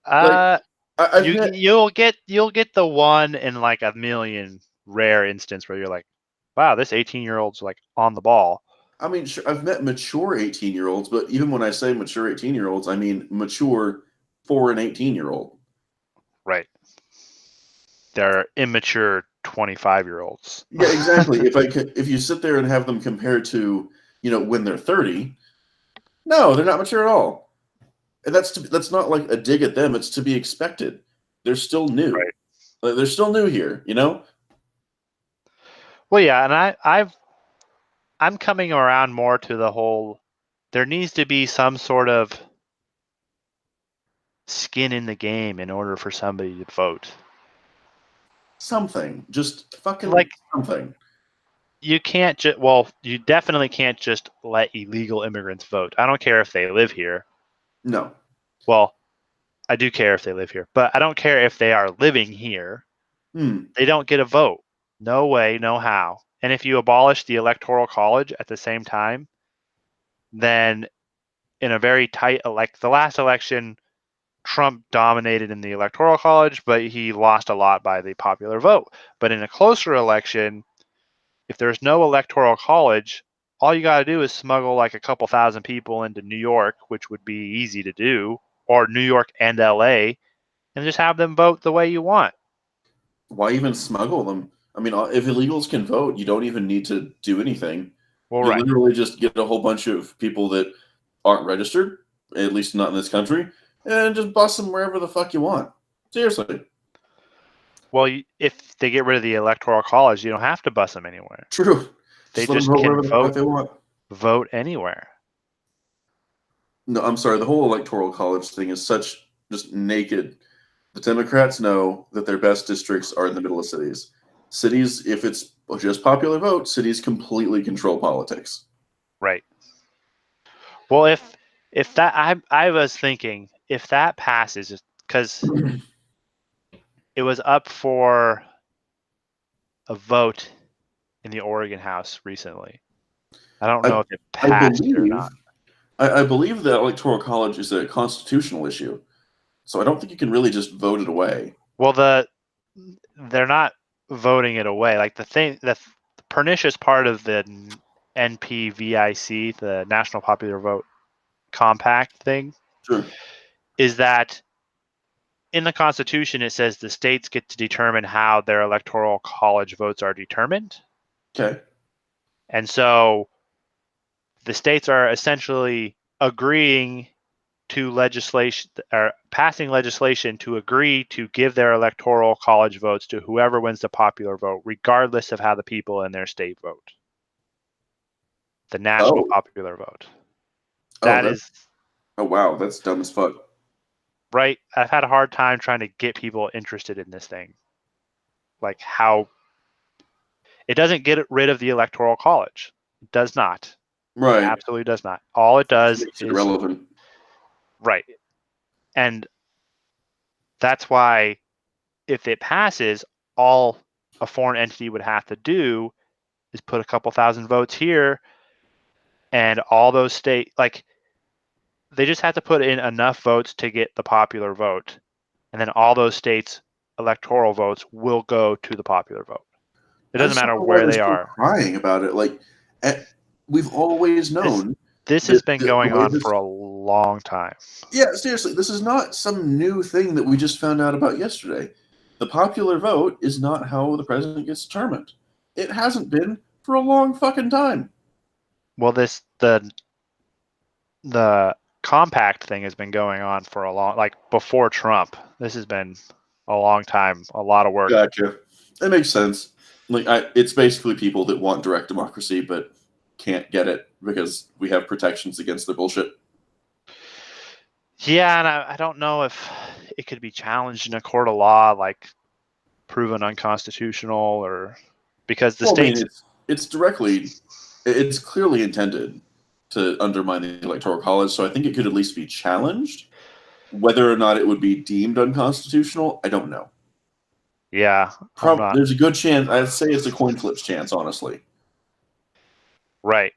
Like, I've met. you'll get the one in like a million rare instance where you're like, wow, this 18-year-old's like on the ball. I mean, sure, I've met mature 18-year-olds, but even when I say mature 18-year-olds, I mean mature for an 18-year-old. Right. They're immature 25-year-olds. Yeah, exactly. If you sit there and have them compared to, when they're 30, no, they're not mature at all. And that's not like a dig at them. It's to be expected. They're still new. Right. Like, they're still new here, Well, yeah, and I'm coming around more to the whole. There needs to be some sort of skin in the game in order for somebody to vote. Something. Just fucking Like, something. you definitely can't just let illegal immigrants vote. I don't care if they live here. No. Well, I do care if they live here, but I don't care if they are living here. They don't get a vote. No way, no how. And if you abolish the Electoral College at the same time, then in a very tight the last election, Trump dominated in the Electoral College, but he lost a lot by the popular vote. But in a closer election, if there's no Electoral College, all you got to do is smuggle like a couple thousand people into New York, which would be easy to do, or New York and LA, and just have them vote the way you want. Why even smuggle them? I mean, if illegals can vote, you don't even need to do anything. Well, You right. literally just get a whole bunch of people that aren't registered, at least not in this country, and just bust them wherever the fuck you want. Seriously. Well, if they get rid of the Electoral College, you don't have to bus them anywhere. True. They let them just vote can wherever the fuck they want. Vote anywhere. No, I'm sorry. The whole Electoral College thing is such just naked. The Democrats know that their best districts are in the middle of cities. Cities, if it's just popular vote, cities completely control politics. Right. Well, if that I was thinking if that passes, because it was up for a vote in the Oregon House recently. I don't know if it passed or not. I believe that Electoral College is a constitutional issue, so I don't think you can really just vote it away. Well, they're not voting it away. Like the pernicious part of the NPVIC, the National Popular Vote Compact thing, Sure. is that in the Constitution, it says the states get to determine how their electoral college votes are determined. Okay. And so the states are essentially agreeing to legislation or passing legislation to agree to give their electoral college votes to whoever wins the popular vote, regardless of how the people in their state vote. The national popular vote. That is. Oh, wow. That's dumb as fuck. Right. I've had a hard time trying to get people interested in this thing. Like how it doesn't get rid of the electoral college. It does not. Right. It absolutely does not. All it does is irrelevant. Right. And that's why if it passes, all a foreign entity would have to do is put a couple thousand votes here, and all those they just have to put in enough votes to get the popular vote, and then all those states' electoral votes will go to the popular vote. It doesn't matter where they are. Crying about it, like we've always known this has been going on for a long time. Yeah, seriously, this is not some new thing that we just found out about yesterday. The popular vote is not how the president gets determined. It hasn't been for a long fucking time. Well, the compact thing has been going on for a long, like before Trump. This has been a long time, a lot of work. Gotcha. That makes sense. Like, it's basically people that want direct democracy but can't get it because we have protections against their bullshit. Yeah, and I don't know if it could be challenged in a court of law, like proven unconstitutional, or because the states. I mean, it's clearly intended to undermine the Electoral College, so I think it could at least be challenged. Whether or not it would be deemed unconstitutional, I don't know. Yeah, there's a good chance. I'd say it's a coin flip chance, honestly. Right.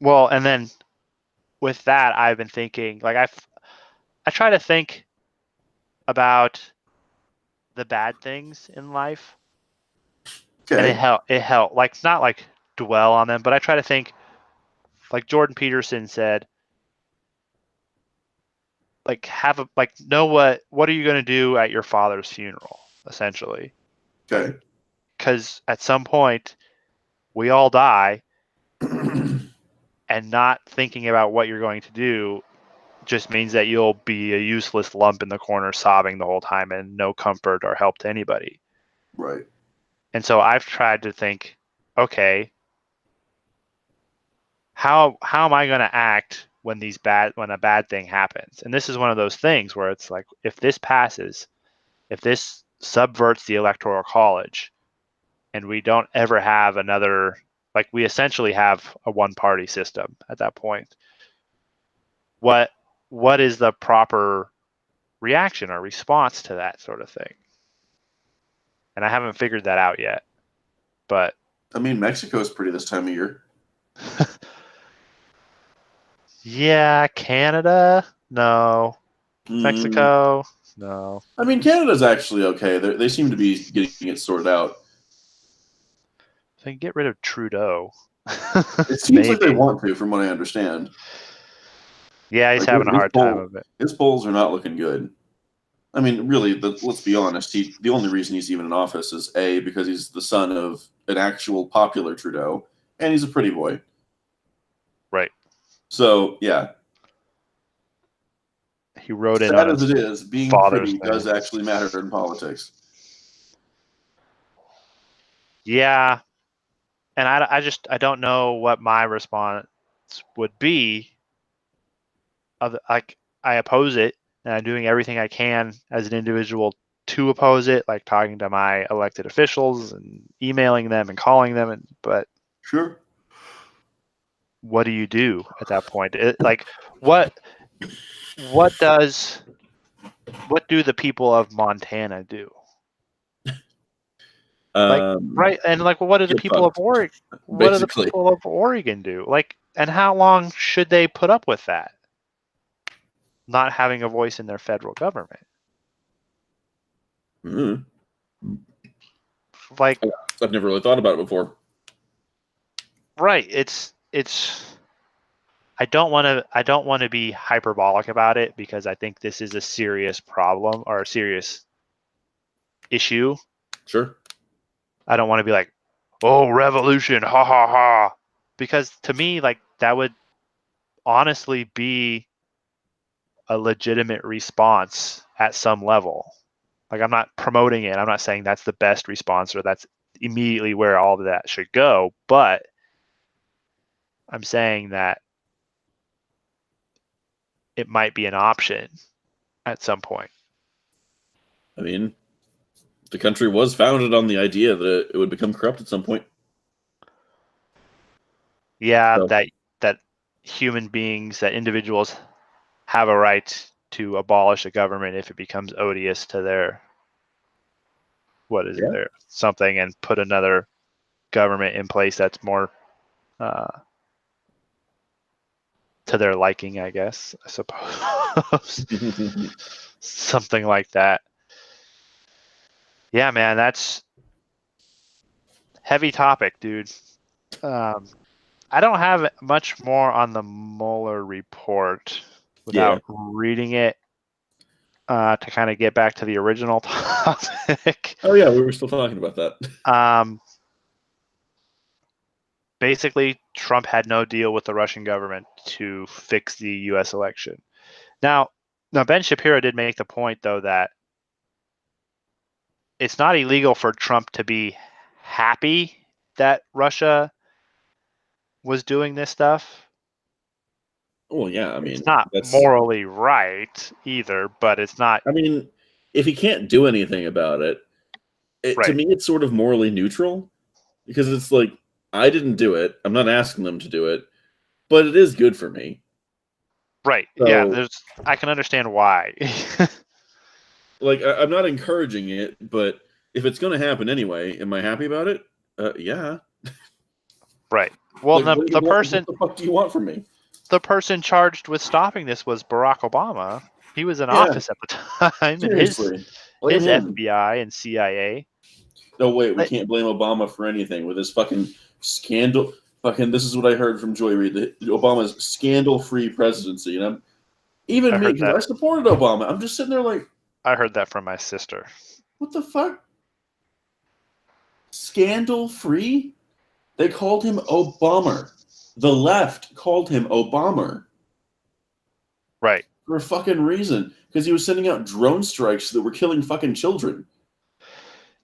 Well, and then with that, I've been thinking, like I try to think about the bad things in life, and it help like not like dwell on them, but I try to think, like Jordan Peterson said, like know what are you going to do at your father's funeral, essentially. Okay. Because at some point we all die, and not thinking about what you're going to do just means that you'll be a useless lump in the corner sobbing the whole time and no comfort or help to anybody. Right. And so I've tried to think, okay, how am I going to act when a bad thing happens? And this is one of those things where it's like, if this passes, if this subverts the Electoral College, and we don't ever have another, like we essentially have a one-party system at that point, what is the proper reaction or response to that sort of thing? And I haven't figured that out yet. But I mean, Mexico's pretty this time of year. Yeah, Canada, no. Mexico, no. I mean, Canada's actually okay. They seem to be getting it sorted out. They can get rid of Trudeau. It seems like they want to, from what I understand. Yeah, he's having a hard time of it. His polls are not looking good. I mean, really, let's be honest. The only reason he's even in office is A, because he's the son of an actual popular Trudeau, and he's a pretty boy. Right. So, yeah. He wrote in on as it is, being pretty does actually matter in politics. Yeah. And I don't know what my response would be. Like, I oppose it, and I'm doing everything I can as an individual to oppose it, like talking to my elected officials and emailing them and calling them. But sure, what do you do at that point? What do the people of Montana do? Right, and what do the people of Oregon? What do the people of Oregon do? And how long should they put up with that? Not having a voice in their federal government. I've never really thought about it before. Right. It's I don't want to be hyperbolic about it, because I think this is a serious problem or a serious issue. Sure. I don't want to be like, oh, revolution, ha ha ha. Because to me, that would honestly be a legitimate response at some level. I'm not promoting it. I'm not saying that's the best response or that's immediately where all of that should go, but I'm saying that it might be an option at some point. I mean, the country was founded on the idea that it would become corrupt at some point. Yeah, that human beings, that individuals have a right to abolish a government if it becomes odious to their something, and put another government in place that's more to their liking, I guess, I suppose. Something like that. Yeah, man, that's heavy topic, dude. I don't have much more on the Mueller report without reading it to kind of get back to the original topic. Oh yeah, we were still talking about that. Basically, Trump had no deal with the Russian government to fix the U.S. election. Now, Ben Shapiro did make the point, though, that it's not illegal for Trump to be happy that Russia was doing this stuff. Well, yeah, I mean, It's not morally right either, but it's not. I mean, if he can't do anything about it, to me, it's sort of morally neutral because it's like, I didn't do it. I'm not asking them to do it, but it is good for me. Right. So, yeah, I can understand why. Like, I'm not encouraging it, but if it's going to happen anyway, am I happy about it? Yeah. Right. Well, like, the person. What the fuck do you want from me? The person charged with stopping this was Barack Obama. He was in office at the time, Seriously. and his FBI and CIA. No, wait, we can't blame Obama for anything with his fucking scandal. Fucking, this is what I heard from Joy Reid. Obama's scandal-free presidency, and I'm even me because I supported Obama. I'm just sitting there like, I heard that from my sister. What the fuck? Scandal-free? They called him Obama. The left called him Obama. Right. For a fucking reason. Because he was sending out drone strikes that were killing fucking children.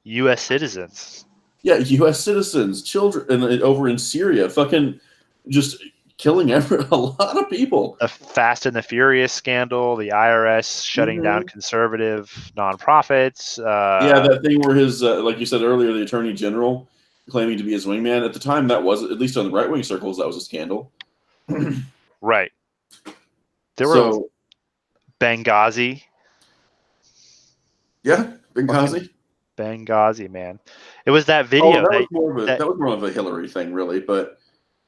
U.S. citizens. Yeah, U.S. citizens, children, and over in Syria, fucking just killing a lot of people. The Fast and the Furious scandal, the IRS shutting down conservative nonprofits. Yeah, that thing where his, like you said earlier, the attorney general claiming to be his wingman. At the time, that was, at least on the right-wing circles, that was a scandal. Right. There were Benghazi. Yeah, Benghazi. Benghazi, man. It was that video. That was more of a Hillary thing, really, but...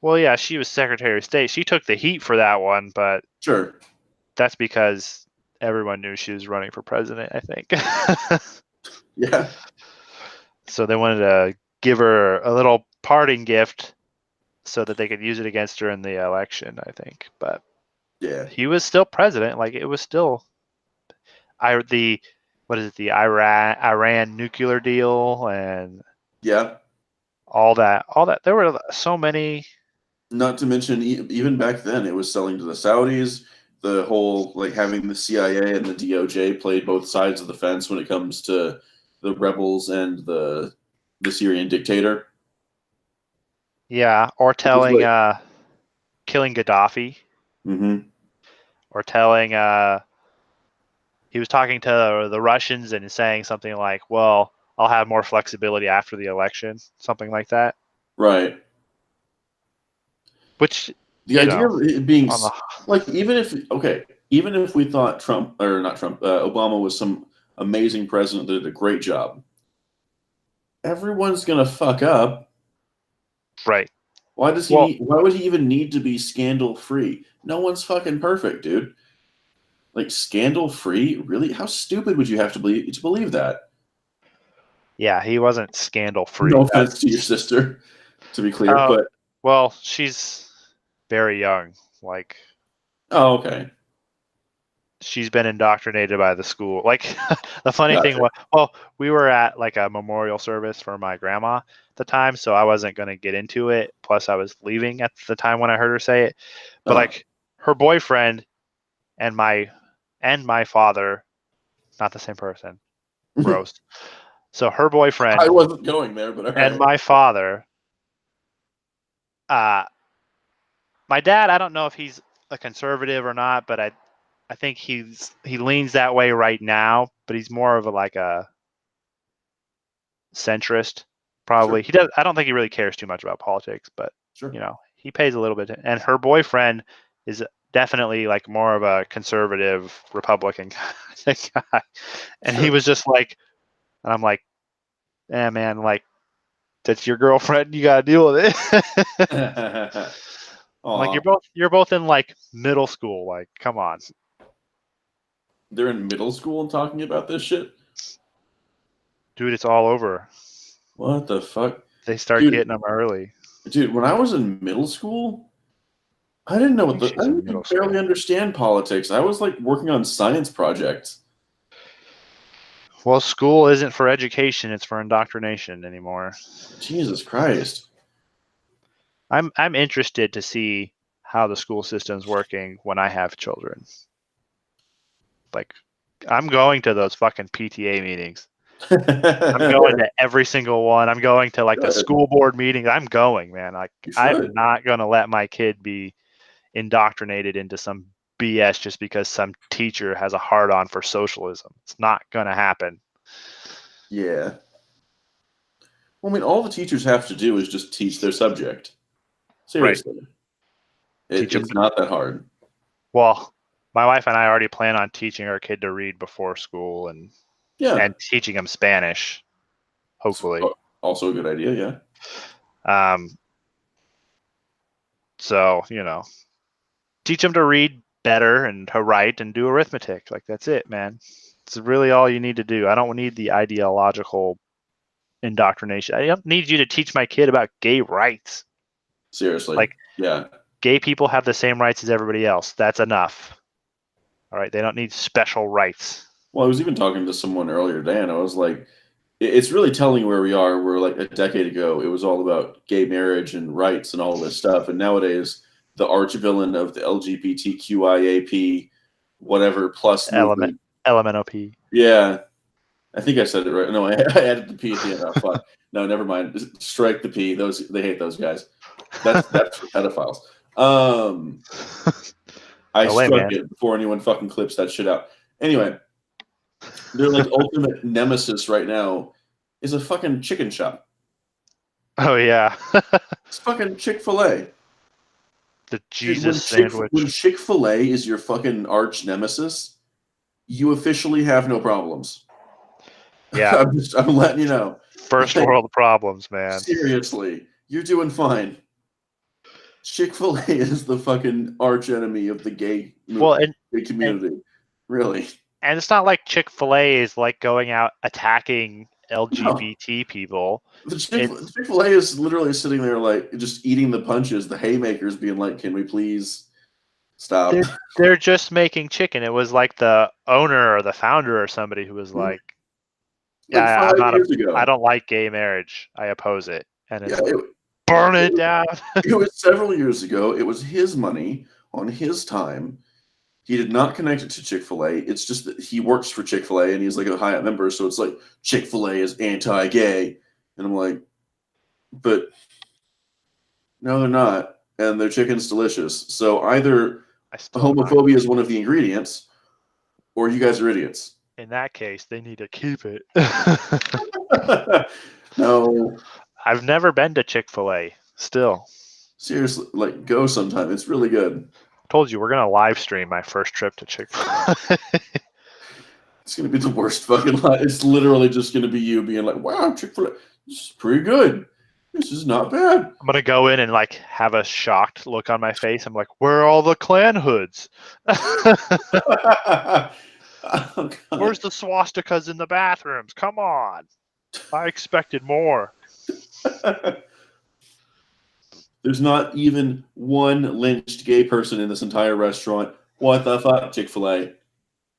Well, yeah, she was Secretary of State. She took the heat for that one, but... Sure. That's because everyone knew she was running for president, I think. Yeah. So they wanted to give her a little parting gift so that they could use it against her in the election, I think. But yeah, he was still president. Like, it was still the Iran nuclear deal and all that. There were so many. Not to mention, even back then, it was selling to the Saudis. The whole, like, having the CIA and the DOJ played both sides of the fence when it comes to the rebels and the Syrian dictator. Yeah, or telling killing Gaddafi. Mm-hmm. Or telling he was talking to the Russians and saying something like, well, I'll have more flexibility after the election, something like that. Right. Which the idea of it being like, even if we thought Obama was some amazing president that did a great job, everyone's gonna fuck up. Right. Why does he why would he even need to be scandal free? No one's fucking perfect, dude. Like, scandal free? Really? How stupid would you have to believe that? Yeah, he wasn't scandal free. No offense to your sister, to be clear, but well, she's very young. Like, okay. She's been indoctrinated by the school. Like, the funny thing was, we were at like a memorial service for my grandma at the time, so I wasn't going to get into it. Plus, I was leaving at the time when I heard her say it. But like, her boyfriend and my father, not the same person. Gross. So her boyfriend. I wasn't going there, but all right. And my father. My dad, I don't know if he's a conservative or not, but I think he leans that way right now, but he's more of a centrist, probably. Sure. He does. I don't think he really cares too much about politics, but he pays a little bit. And her boyfriend is definitely like more of a conservative Republican guy. And he was just like, and I'm like, man, like, that's your girlfriend. You gotta deal with it. Like, you're both in like middle school. Like, come on. They're in middle school and talking about this shit? Dude, it's all over. What the fuck? They start getting them early. Dude, when I was in middle school, I didn't know I didn't barely understand politics. I was like working on science projects. Well, school isn't for education; it's for indoctrination anymore. Jesus Christ! I'm interested to see how the school system's working when I have children. Like, I'm going to those fucking PTA meetings. I'm going to every single one. I'm going to like the school board meetings. I'm going, man. Like, I'm not gonna let my kid be indoctrinated into some BS just because some teacher has a hard on for socialism. It's not gonna happen. Yeah. Well, I mean, all the teachers have to do is just teach their subject. Seriously. Right. It's not that hard. Well, my wife and I already plan on teaching our kid to read before school and teaching him Spanish, hopefully. Also a good idea, yeah. So, teach him to read better and to write and do arithmetic. Like, that's it, man. It's really all you need to do. I don't need the ideological indoctrination. I don't need you to teach my kid about gay rights. Seriously. Like, yeah. Gay people have the same rights as everybody else. That's enough. All right. They don't need special rights. Well, I was even talking to someone earlier today, and I was like, it's really telling where we are. We're like a decade ago, it was all about gay marriage and rights and all this stuff. And nowadays, the arch-villain of the LGBTQIAP, whatever, plus movement. LMNOP. Yeah. I think I said it right. No, I added the P at the end. Oh, fuck. No, never mind. Strike the P. They hate those guys. That's for pedophiles. I struck it before anyone fucking clips that shit out. Anyway, their like ultimate nemesis right now is a fucking chicken shop. Oh yeah. It's fucking Chick-fil-A. The Jesus sandwich. When Chick-fil-A is your fucking arch nemesis, you officially have no problems. Yeah. I'm letting you know. First world problems, man. Seriously, you're doing fine. Chick-fil-A is the fucking arch enemy of the gay community. Really. And it's not like Chick-fil-A is like going out attacking LGBT people. Chick-fil-A is literally sitting there like just eating the punches, the haymakers being like, can we please stop? They're just making chicken. It was like the owner or the founder or somebody who was like, I don't like gay marriage. I oppose it. And it's burn it down. It was several years ago. It was his money on his time. He did not connect it to Chick-fil-A. It's just that he works for Chick-fil-A and he's like a high-up member. So it's like Chick-fil-A is anti-gay. And I'm like, but no, they're not. And their chicken's delicious. So either homophobia is one of the ingredients or you guys are idiots. In that case, they need to keep it. No. I've never been to Chick-fil-A. Still. Seriously, like go sometime. It's really good. I told you we're gonna live stream my first trip to Chick-fil-A. It's gonna be the worst fucking live. It's literally just gonna be you being like, "Wow, Chick-fil-A, this is pretty good. This is not bad." I'm gonna go in and like have a shocked look on my face. I'm like, "Where are all the Klan hoods? Oh, where's the swastikas in the bathrooms? Come on! I expected more." There's not even one lynched gay person in this entire restaurant. What the fuck, Chick-fil-A?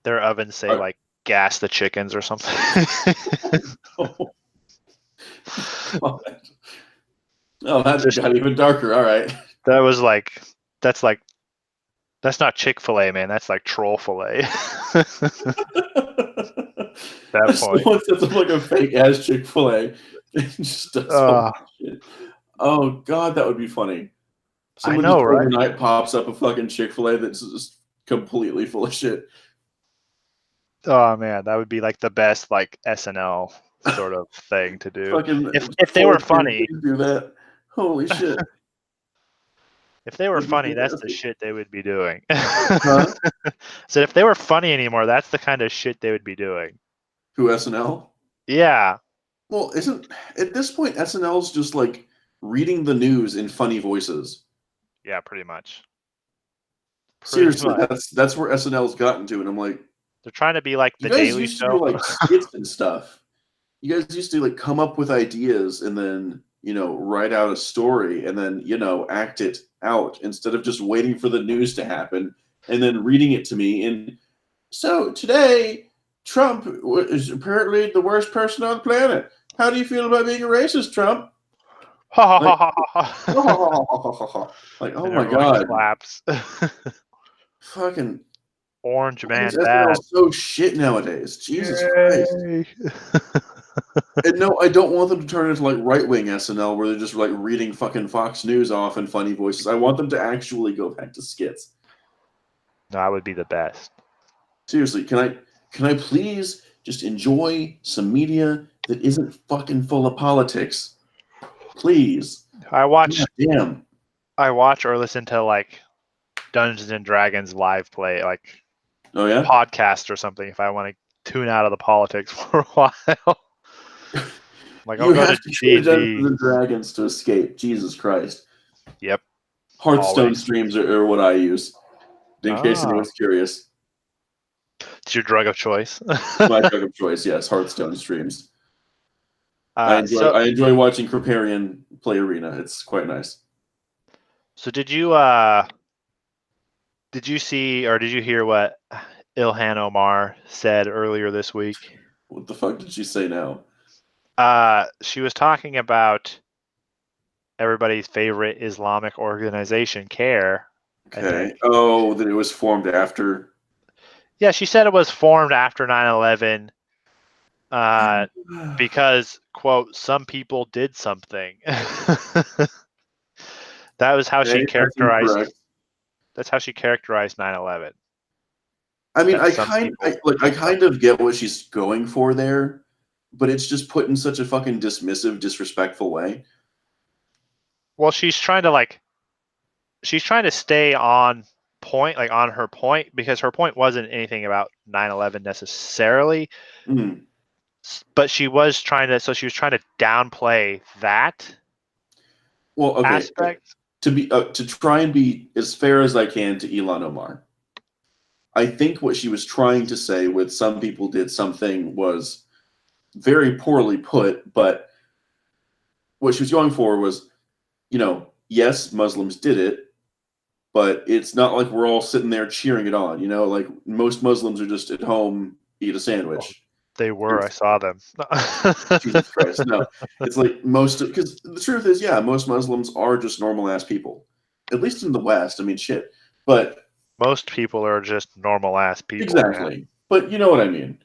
Their ovens say like gas the chickens or something. Oh, that just got even darker. All right. That's not Chick-fil-A, man. That's like troll fillet. That's point. The one sets up like a fake ass Chick-fil-A. Just does shit. Oh God, that would be funny. Someone just overnight pops up a fucking Chick-fil-A that's just completely full of shit. Oh man, that would be like the best like SNL sort of thing to do. If they were funny, do that. Holy shit. If they were funny, that's the shit they would be doing. Huh? So if they were funny anymore, that's the kind of shit they would be doing. Who, SNL? Yeah. Well, at this point SNL's just like reading the news in funny voices. Yeah, pretty much. Seriously, that's where SNL's gotten to, and I'm like, they're trying to be like the Daily Show, like skits and stuff. You guys used to like come up with ideas and then write out a story and then, act it out instead of just waiting for the news to happen and then reading it to me. And so today, Trump is apparently the worst person on the planet. How do you feel about being a racist, Trump? Like, like, oh my God. Claps. Fucking Orange man SNL is so shit nowadays. Jesus Christ. And no, I don't want them to turn into like right-wing SNL where they're just like reading fucking Fox News off in funny voices. I want them to actually go back to skits. No, that would be the best. Seriously, can I please just enjoy some media that isn't fucking full of politics? Please. I watch or listen to like Dungeons and Dragons live play, like podcast or something if I want to tune out of the politics for a while. Like you have to go to Dungeons and Dragons to escape. Jesus Christ. Yep. Hearthstone streams are what I use. In case anyone's curious. It's your drug of choice. My drug of choice, yes. Hearthstone streams. I enjoy watching Kriparian play Arena. It's quite nice. So did you see or did you hear what Illhan Omar said earlier this week? What the fuck did she say now? She was talking about everybody's favorite Islamic organization, CARE. Okay. Oh, that it was formed after. Yeah, she said it was formed after 9/11 because, quote, some people did something. That was how she characterized. That's how she characterized 9/11. I mean, I kind of get what she's going for there, but it's just put in such a fucking dismissive, disrespectful way. Well, she's trying to stay on point, like on her point, because her point wasn't anything about 9/11 necessarily. Mm. But she was trying to downplay that aspect. To try and be as fair as I can to Illhan Omar. I think what she was trying to say with some people did something was very poorly put, but what she was going for was, yes, Muslims did it, but it's not like we're all sitting there cheering it on, like most Muslims are just at home, eat a sandwich. They were. I saw them. Jesus Christ. No, it's like because the truth is, yeah, most Muslims are just normal ass people, at least in the West. I mean, shit. But most people are just normal ass people. Exactly. Man. But you know what I mean.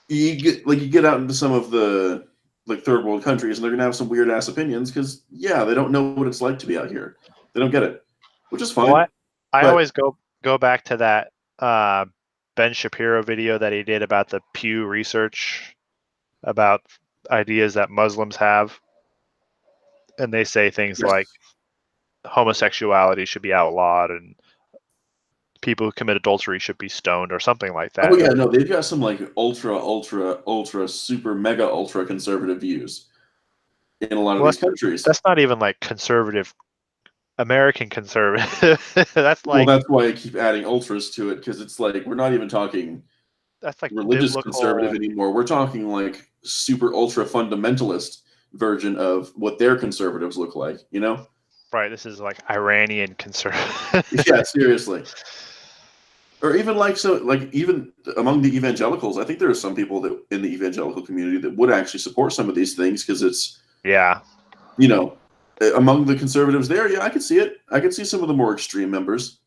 You get out into some of the like third world countries, and they're gonna have some weird ass opinions because they don't know what it's like to be out here. They don't get it, which is fine. Well, I always go back to that Ben Shapiro video that he did about the Pew Research about ideas that Muslims have, and they say things like homosexuality should be outlawed and people who commit adultery should be stoned or something like that. Oh yeah, no, they've got some like ultra super mega ultra conservative views in a lot of these countries. That's not even like conservative, American conservative. That's like, well, that's why I keep adding ultras to it, because it's like we're not even talking that's like religious conservative anymore. We're talking like super ultra fundamentalist version of what their conservatives look like, Right, this is like Iranian conservative. Yeah, seriously. Or even even among the evangelicals, I think there are some people that in the evangelical community that would actually support some of these things because it's among the conservatives there. Yeah, I could see it. I could see some of the more extreme members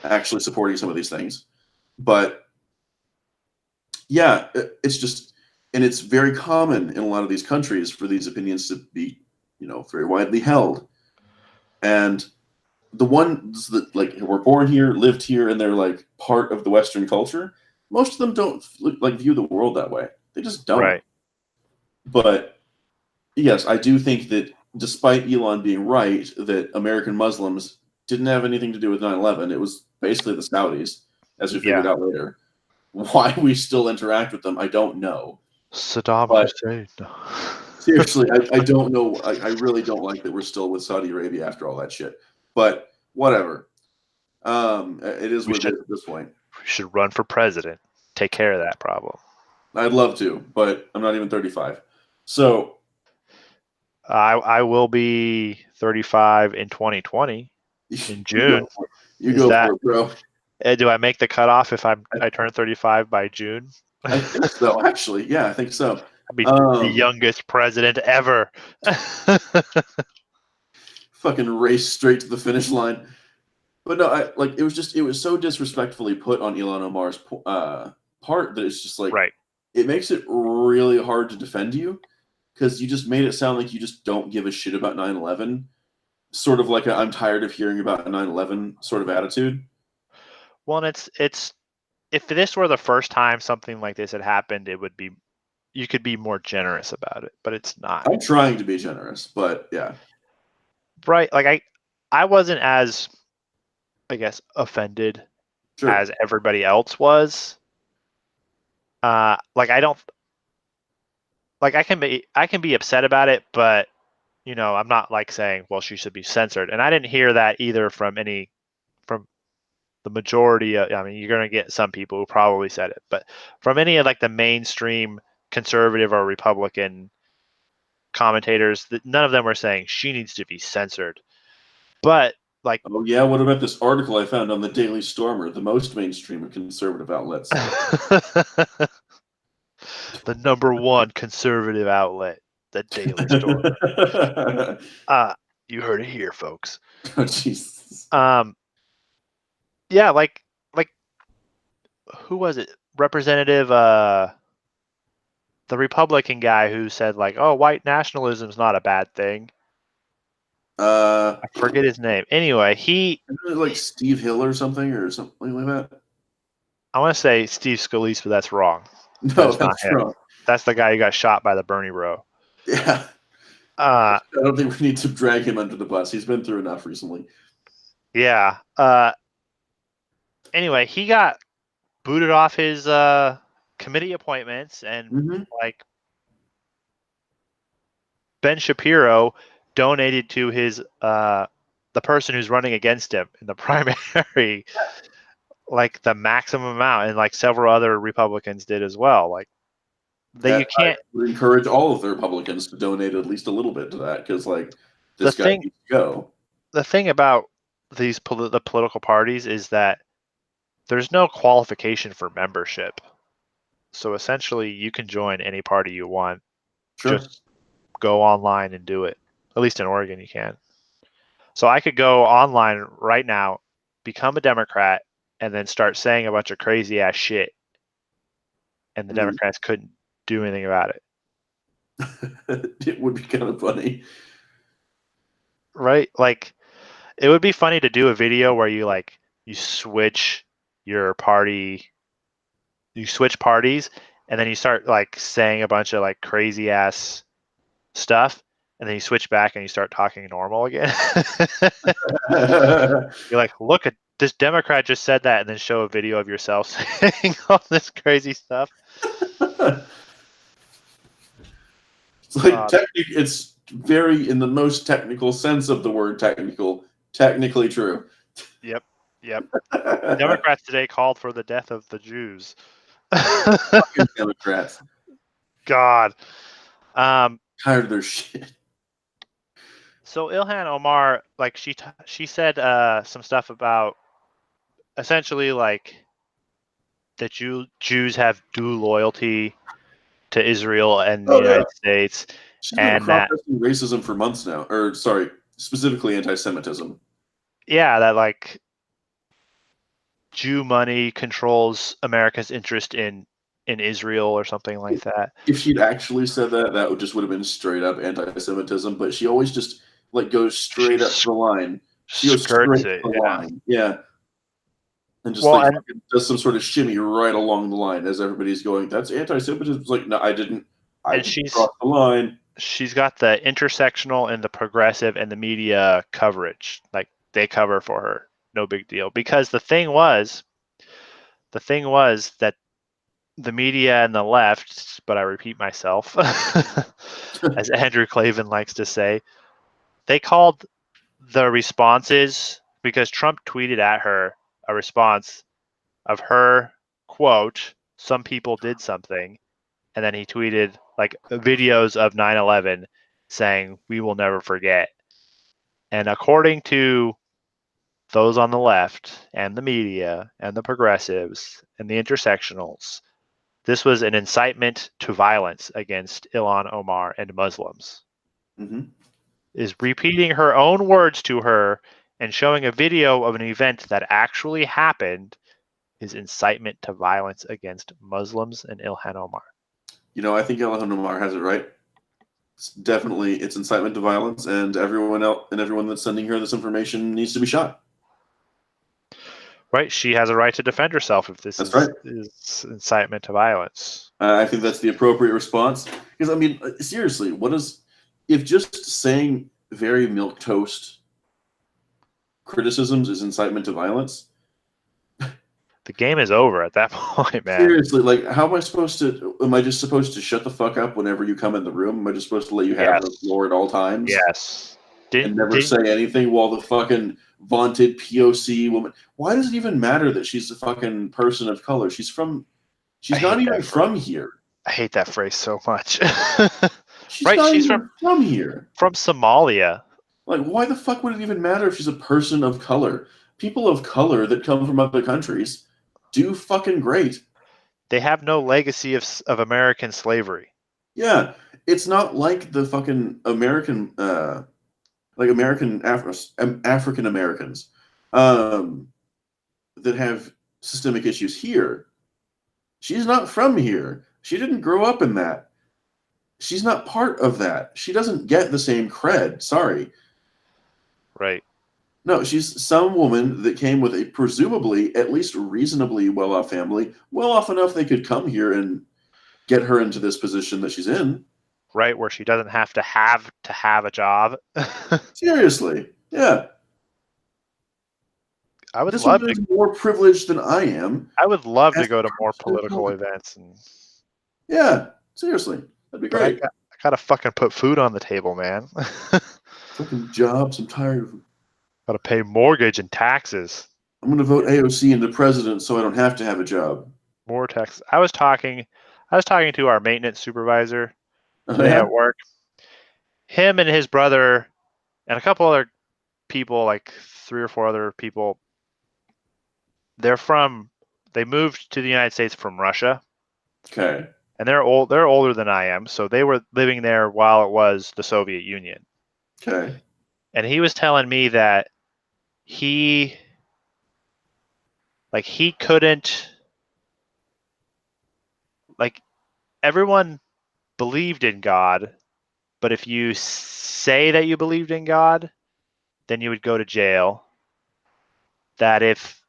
actually supporting some of these things. But yeah, it's just, and it's very common in a lot of these countries for these opinions to be, very widely held. And the ones that were born here, lived here, and they're like part of the Western culture, most of them don't view the world that way. They just don't. Right. But yes, I do think that despite Elon being right, that American Muslims didn't have anything to do with 9/11. It was basically the Saudis, as we figured out later. Why we still interact with them, I don't know. Saddam Hussein. Seriously, I don't know. I really don't like that we're still with Saudi Arabia after all that shit. But whatever. It is what it is at this point. We should run for president. Take care of that problem. I'd love to, but I'm not even 35. So I will be 35 in 2020 in June. You go for it, bro. Do I make the cutoff if I turn 35 by June? I think so, actually. Yeah, I think so. I'd be the youngest president ever. Fucking race straight to the finish line. But no, it was so disrespectfully put on Illhan Omar's part that it's just like, right. It makes it really hard to defend you because you just made it sound like you just don't give a shit about 9/11, sort of like I'm tired of hearing about 9/11 sort of attitude. Well, and it's if this were the first time something like this had happened, it would be, you could be more generous about it, but it's not. I'm trying to be generous, but yeah. Right. Like I wasn't as, I guess, offended as everybody else was. Like I don't, like I can be upset about it, but I'm not like saying, well, she should be censored. And I didn't hear that either from the majority of, I mean, you're going to get some people who probably said it, but from any of like the mainstream conservative or Republican commentators, none of them were saying she needs to be censored. But like, oh yeah, what about this article I found on the Daily Stormer, the most mainstream of conservative outlets? The #1 conservative outlet, the Daily Stormer. You heard it here, folks. Oh Jesus. Yeah, like who was it? Representative the Republican guy who said like, "Oh, white nationalism's not a bad thing." I forget his name. Anyway, isn't it like Steve Hill or something like that? I want to say Steve Scalise, but that's wrong. No, that's wrong. That's the guy who got shot by the Bernie bro. Yeah. I don't think we need to drag him under the bus. He's been through enough recently. Yeah. Anyway, he got booted off his committee appointments, and like Ben Shapiro donated to his the person who's running against him in the primary like the maximum amount, and like several other Republicans did as well. Like you can't. I would encourage all of the Republicans to donate at least a little bit to that because like this guy needs to go. The thing about the political parties is that there's no qualification for membership. So essentially, you can join any party you want. Sure. Just go online and do it. At least in Oregon, you can. So I could go online right now, become a Democrat, and then start saying a bunch of crazy ass shit, and the Democrats couldn't do anything about it. It would be kind of funny, right? Like, it would be funny to do a video where you switch your party, you switch parties, and then you start like saying a bunch of like crazy ass stuff, and then you switch back and you start talking normal again. You're like, look at this Democrat just said that, and then show a video of yourself saying all this crazy stuff. It's like it's very, in the most technical sense of the word technically true. Yep. Democrats today called for the death of the Jews. Fucking Democrats. God. Tired of their shit. So Illhan Omar, like she said some stuff about essentially like that Jews have due loyalty to Israel and the United States. She's been protesting racism for months now, or sorry, specifically anti-Semitism. Yeah, that like Jew money controls America's interest in Israel or something like that. If she'd actually said that, that would have been straight up anti-Semitism. But she always just like goes straight up to the line. She goes straight to the line. Yeah. And just does some sort of shimmy right along the line as everybody's going, that's anti-Semitism. It's like, no, I didn't cross the line. She's got the intersectional and the progressive and the media coverage. Like they cover for her. No big deal. Because the thing was that the media and the left, but I repeat myself, as Andrew Klavan likes to say, they called the responses, because Trump tweeted at her a response of her, quote, "Some people did something," and then he tweeted like videos of 9/11, saying, "We will never forget." And according to those on the left and the media and the progressives and the intersectionals, this was an incitement to violence against Illhan Omar and Muslims. Mm-hmm. Is repeating her own words to her and showing a video of an event that actually happened is incitement to violence against Muslims and Illhan Omar. I think Illhan Omar has it right. It's incitement to violence, and everyone that's sending her this information needs to be shot. Right, she has a right to defend herself if this is incitement to violence. I think that's the appropriate response. Because, I mean, seriously, if just saying very milquetoast criticisms is incitement to violence? The game is over at that point, man. Seriously, like, how am I supposed to? Am I just supposed to shut the fuck up whenever you come in the room? Am I just supposed to let you have the floor at all times? Yes. And never say anything while the fucking vaunted POC woman. Why does it even matter that she's a fucking person of color? She's not even from here. I hate that phrase so much. She's from here. From Somalia. Like, why the fuck would it even matter if she's a person of color? People of color that come from other countries do fucking great. They have no legacy of American slavery. Yeah, it's not like the fucking American, African Americans that have systemic issues here. She's not from here. She didn't grow up in that. She's not part of that. She doesn't get the same cred. Sorry. Right. No, she's some woman that came with a presumably at least reasonably well-off family, well off enough they could come here and get her into this position that she's in. Right, where she doesn't have to have a job. Seriously, yeah. I would love to be more privileged than I am. I would love to go to more political events and. Yeah, seriously, that'd be great. I gotta fucking put food on the table, man. Fucking jobs. I'm tired of them. Gotta pay mortgage and taxes. I'm gonna vote AOC into president so I don't have to have a job. More taxes. I was talking to our maintenance supervisor today at work. Him and his brother and a couple other people, like 3 or 4 other people. They moved to the United States from Russia. Okay. And they're older than I am, so they were living there while it was the Soviet Union. Okay. And he was telling me that he couldn't, like, everyone believed in God, but if you say that you believed in God, then you would go to jail. That if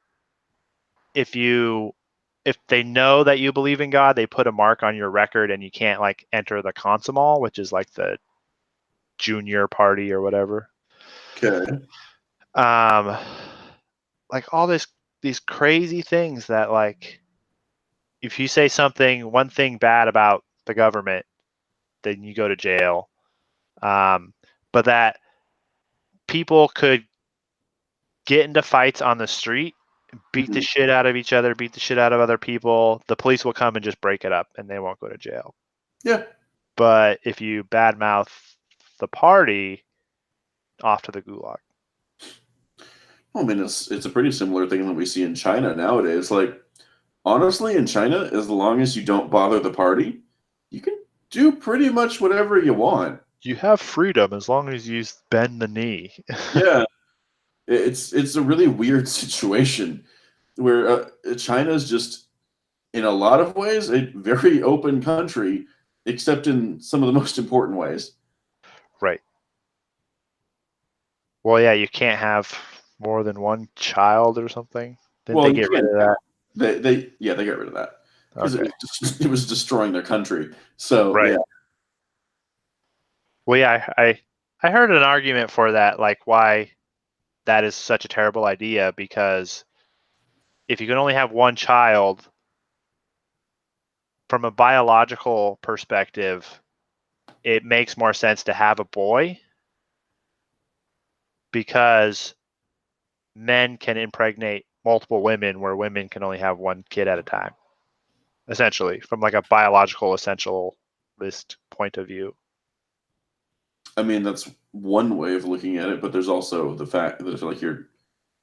they know that you believe in God, they put a mark on your record and you can't, like, enter the Komsomol, which is like the junior party or whatever. Okay. Like all these crazy things that, like, if you say one thing bad about the government, then you go to jail. But that people could get into fights on the street, beat the shit out of each other, beat the shit out of other people. The police will come and just break it up and they won't go to jail. Yeah. But if you badmouth the party, off to the gulag. Well, I mean, it's a pretty similar thing that we see in China nowadays. Like, honestly, in China, as long as you don't bother the party, you can do pretty much whatever you want. You have freedom as long as you bend the knee. Yeah. It's a really weird situation where China is just, in a lot of ways, a very open country, except in some of the most important ways. Right. Well, yeah, you can't have more than one child or something. Didn't they get rid of that? They got rid of that because it was destroying their country. So right. Yeah. Well, yeah, I heard an argument for that, like why that is such a terrible idea, because if you can only have one child, from a biological perspective, it makes more sense to have a boy, because men can impregnate multiple women where women can only have one kid at a time, essentially, from like a biological essentialist point of view. I mean, that's one way of looking at it, but there's also the fact that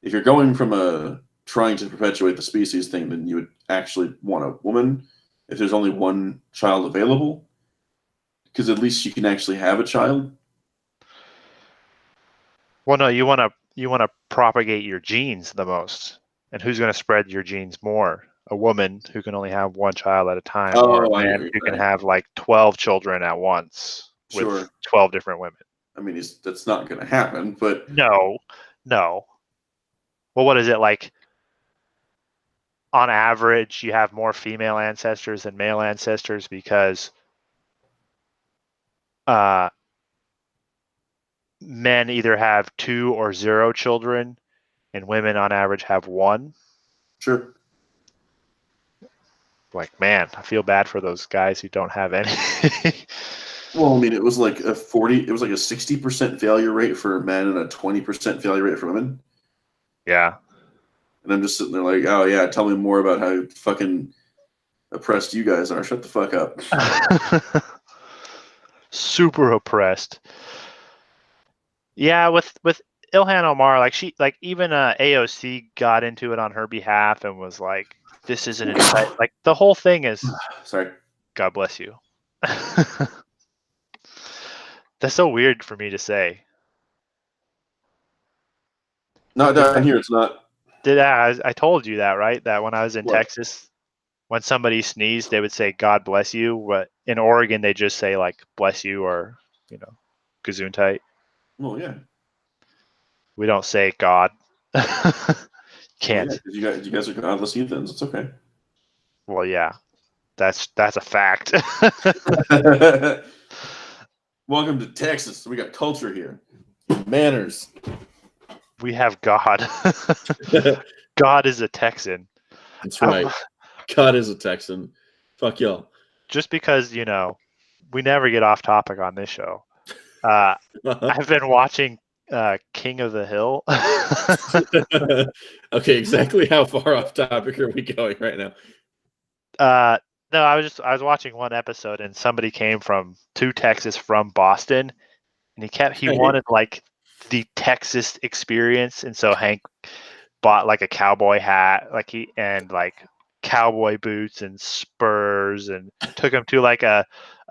if you're going from trying to perpetuate the species thing, then you would actually want a woman if there's only one child available, because at least you can actually have a child. Well, no, you want to propagate your genes the most, and who's going to spread your genes more? A woman who can only have one child at a time, or a man who can have like 12 children at once with 12 different women. I mean, that's not going to happen, but no. Well, what is it like? On average, you have more female ancestors than male ancestors because men either have 2 or 0 children, and women on average have 1. Sure. Like, man, I feel bad for those guys who don't have any. Well, I mean, it was like a 60% failure rate for men and a 20% failure rate for women. Yeah. And I'm just sitting there like, oh yeah, tell me more about how fucking oppressed you guys are. Shut the fuck up. Super oppressed. Yeah, with Illhan Omar, like even AOC got into it on her behalf and was like, this isn't entitled. Like the whole thing is. Sorry. God bless you. That's so weird for me to say. No, down here it's not. I told you that, right? That when I was in Texas, when somebody sneezed, they would say "God bless you," but in Oregon they just say like "bless you" or "Gesundheit." Well, yeah. We don't say God. Can't. Well, yeah, you guys are godless heathens. It's okay. Well, yeah, that's a fact. Welcome to Texas. We got culture here, manners. We have God. God is a Texan. That's right. God is a Texan. Fuck y'all. Just because we never get off topic on this show. I've been watching King of the Hill. Okay, exactly how far off topic are we going right now? No, I was watching one episode and somebody came to Texas from Boston, and he wanted like the Texas experience, and so Hank bought like a cowboy hat, and cowboy boots and spurs, and took him to like a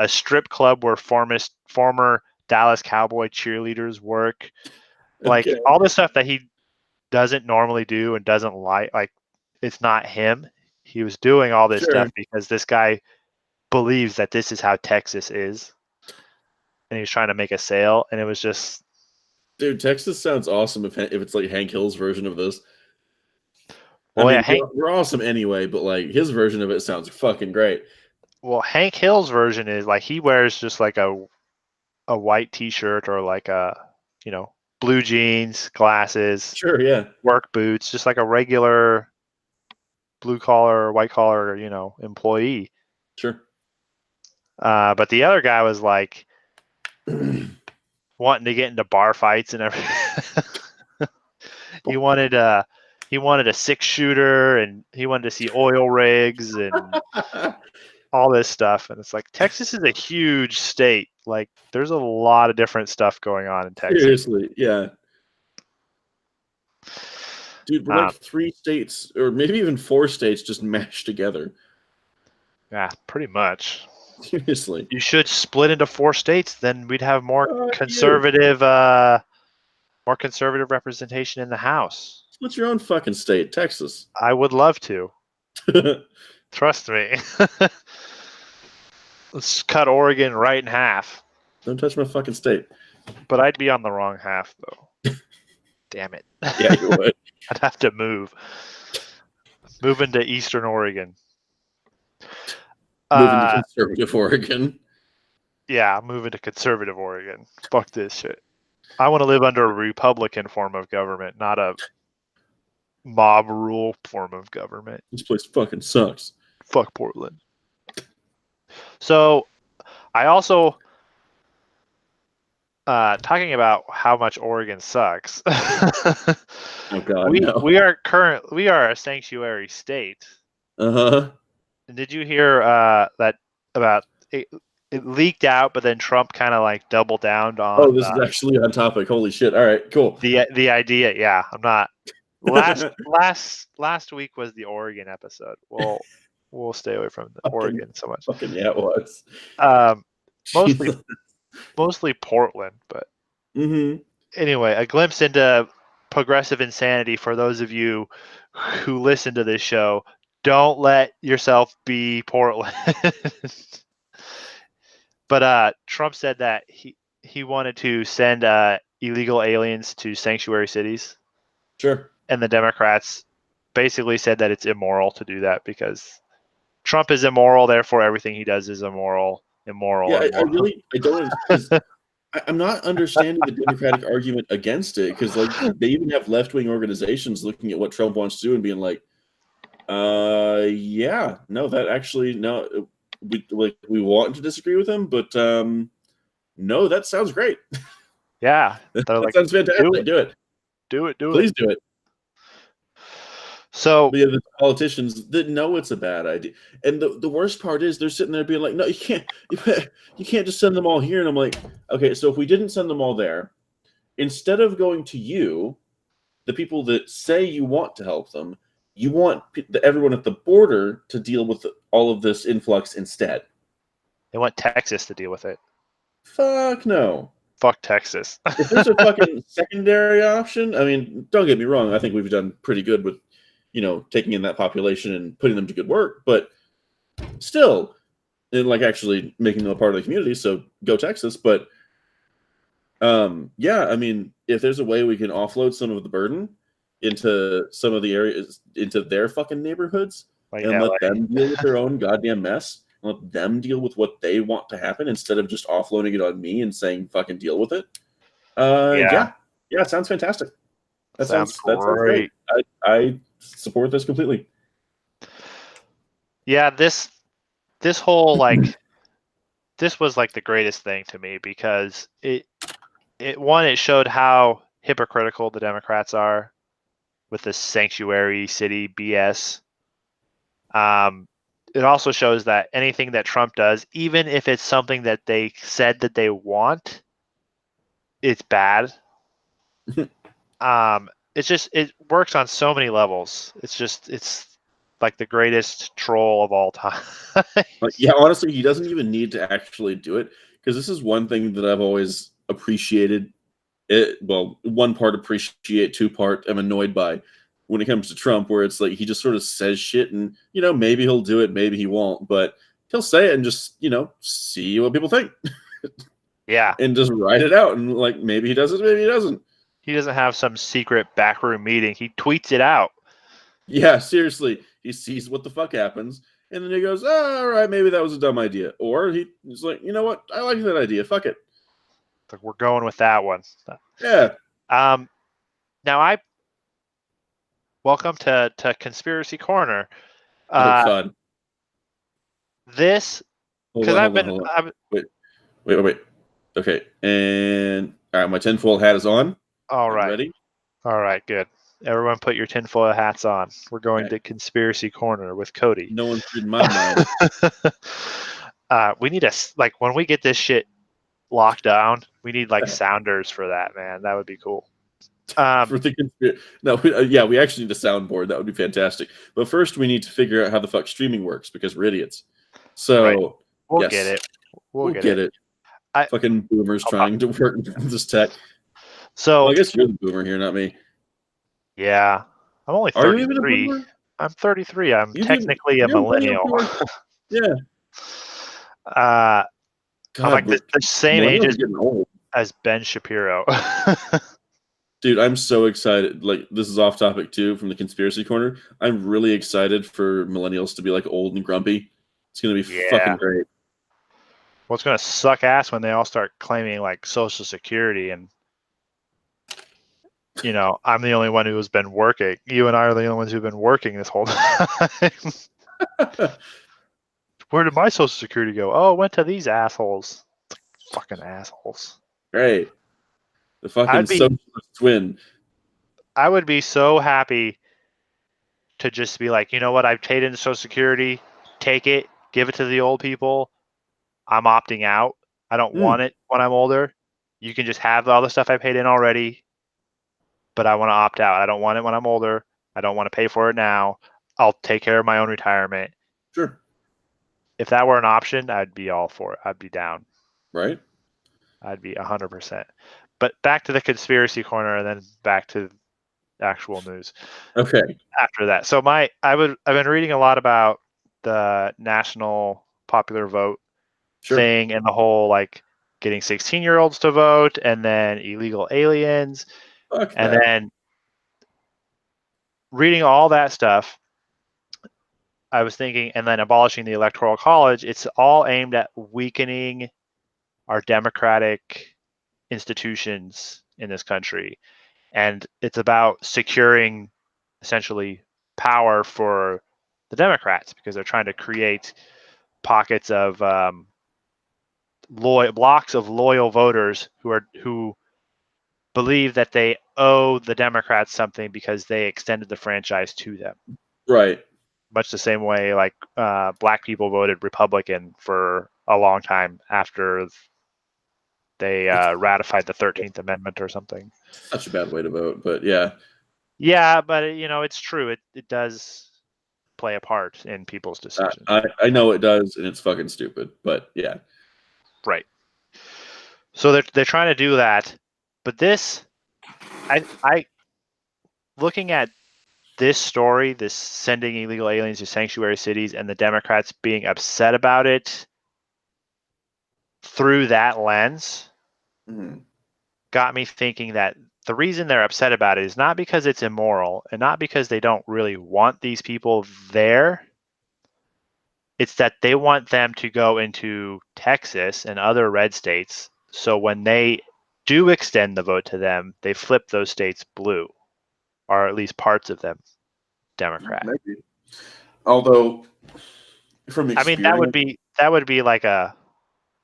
strip club where former Dallas Cowboy cheerleaders work, like all the stuff that he doesn't normally do and doesn't like it's not him. He was doing all this stuff because this guy believes that this is how Texas is, and he was trying to make a sale, and it was just, dude, Texas sounds awesome if it's like Hank Hill's version of this. Well, I mean, we're awesome anyway, but like his version of it sounds fucking great. Well, Hank Hill's version is like he wears just like a white T-shirt or like a blue jeans, glasses, work boots, just like a regular blue collar, white collar, employee. Sure. But the other guy was like wanting to get into bar fights and everything. He wanted a 6-shooter, and he wanted to see oil rigs and all this stuff. And it's like, Texas is a huge state. Like, there's a lot of different stuff going on in Texas. Seriously, yeah. Dude, we're like 3 states, or maybe even 4 states, just mashed together. Yeah, pretty much. Seriously. You should split into 4 states, then we'd have more conservative representation in the House. What's your own fucking state, Texas? I would love to. Trust me. Let's cut Oregon right in half. Don't touch my fucking state. But I'd be on the wrong half, though. Damn it. Yeah, you would. I'd have to move. Move into Eastern Oregon. Move into conservative Oregon. Yeah, move into conservative Oregon. Fuck this shit. I want to live under a Republican form of government, not a mob rule form of government. This place fucking sucks. Fuck Portland. So, I also talking about how much Oregon sucks. Oh God, we are a sanctuary state. Uh-huh. And did you hear that about it leaked out, but then Trump kind of like doubled down Oh, on this is actually on topic. Holy shit! All right, cool. the idea. Yeah, I'm not. Last week was the Oregon episode. We'll stay away from the Oregon so much. Fucking yeah, it was. Mostly Portland, but anyway, a glimpse into progressive insanity for those of you who listen to this show. Don't let yourself be Portland. But Trump said that he wanted to send illegal aliens to sanctuary cities. Sure. And the Democrats basically said that it's immoral to do that because Trump is immoral, therefore everything he does is immoral. Yeah, immoral. I don't. I'm not understanding the Democratic argument against it because, like, they even have left-wing organizations looking at what Trump wants to do and being like, yeah, no, that actually, no, we want to disagree with him, but no, that sounds great. Yeah, that sounds fantastic. Do it. Please do it. So yeah, the politicians that know it's a bad idea, and the worst part is they're sitting there being like, "No, you can't just send them all here." And I'm like, "Okay, so if we didn't send them all there, instead of going to you, the people that say you want to help them, you want everyone at the border to deal with all of this influx instead." They want Texas to deal with it. Fuck no. Fuck Texas. If there's a fucking secondary option, I mean, don't get me wrong. I think we've done pretty good with, taking in that population and putting them to good work, but still, and like actually making them a part of the community. So go Texas. But yeah, I mean, if there's a way we can offload some of the burden into some of the areas, into their fucking neighborhoods, and let them deal with their own goddamn mess, and let them deal with what they want to happen instead of just offloading it on me and saying fucking deal with it. Yeah, it sounds fantastic. That sounds great. I support this completely. Yeah, this whole this was like the greatest thing to me because it showed how hypocritical the Democrats are with this sanctuary city BS. It also shows that anything that Trump does, even if it's something that they said that they want, it's bad. It works on so many levels. It's like the greatest troll of all time. Yeah, honestly, he doesn't even need to actually do it because this is one thing that I've always appreciated. One part appreciate, two part I'm annoyed by when it comes to Trump, where it's like he just sort of says shit and maybe he'll do it, maybe he won't, but he'll say it and just see what people think. Yeah, and just write it out and like maybe he does it, maybe he doesn't. He doesn't have some secret backroom meeting. He tweets it out. Yeah, seriously. He sees what the fuck happens, and then he goes, "Oh, all right, maybe that was a dumb idea." Or he's like, "You know what? I like that idea. Fuck it." Like, we're going with that one. Yeah. Now welcome to Conspiracy Corner. Oh God. This because I've been. Wait. Okay, and all right, my tinfoil hat is on. All right. Ready? All right, good. Everyone put your tinfoil hats on. We're going to Conspiracy Corner with Cody. No one's reading my mind. We need when we get this shit locked down, we need sounders for that, man. That would be cool. For the we actually need a soundboard. That would be fantastic. But first, we need to figure out how the fuck streaming works because we're idiots. So we'll get it. We'll get it. Fucking boomers trying to work this tech. So I guess you're the boomer here, not me. Yeah, I'm only 33. Are you even a boomer? I'm 33. I'm technically a millennial. Yeah. God, I'm like the same age as Ben Shapiro. Dude, I'm so excited. Like, this is off topic too from the Conspiracy Corner. I'm really excited for millennials to be like old and grumpy. It's gonna be fucking great. Well, it's gonna suck ass when they all start claiming like Social Security and I'm the only one who has been working. You and I are the only ones who've been working this whole time. Where did my Social Security go? Oh, it went to these assholes. Fucking assholes. Great. The fucking socialist twin. I would be so happy to just be like, you know what? I've paid into Social Security. Take it. Give it to the old people. I'm opting out. I don't want it when I'm older. You can just have all the stuff I paid in already, but I want to opt out. I don't want it when I'm older. I don't want to pay for it now. I'll take care of my own retirement. Sure. If that were an option, I'd be all for it. I'd be down. Right. I'd be 100%. But back to the conspiracy corner, and then back to actual news. Okay. After that, so I've been reading a lot about the national popular vote thing and the whole like getting 16-year-olds to vote, and then illegal aliens, and then reading all that stuff. I was thinking, and then abolishing the Electoral College. It's all aimed at weakening our democratic institutions in this country, and it's about securing essentially power for the Democrats because they're trying to create pockets of blocks of loyal voters who believe that they owe the Democrats something because they extended the franchise to them. Right. Much the same way like black people voted Republican for a long time after they ratified the 13th Amendment or something. Such a bad way to vote, but yeah. Yeah, but it's true. It does play a part in people's decisions. I know it does, and it's fucking stupid, but yeah. Right. So they're trying to do that, but this, I looking at this story, this sending illegal aliens to sanctuary cities, and the Democrats being upset about it through that lens, got me thinking that the reason they're upset about it is not because it's immoral and not because they don't really want these people there. It's that they want them to go into Texas and other red states. So when they do extend the vote to them, they flip those states blue, or at least parts of them Democrat. Maybe. Although, from experience, that would be like a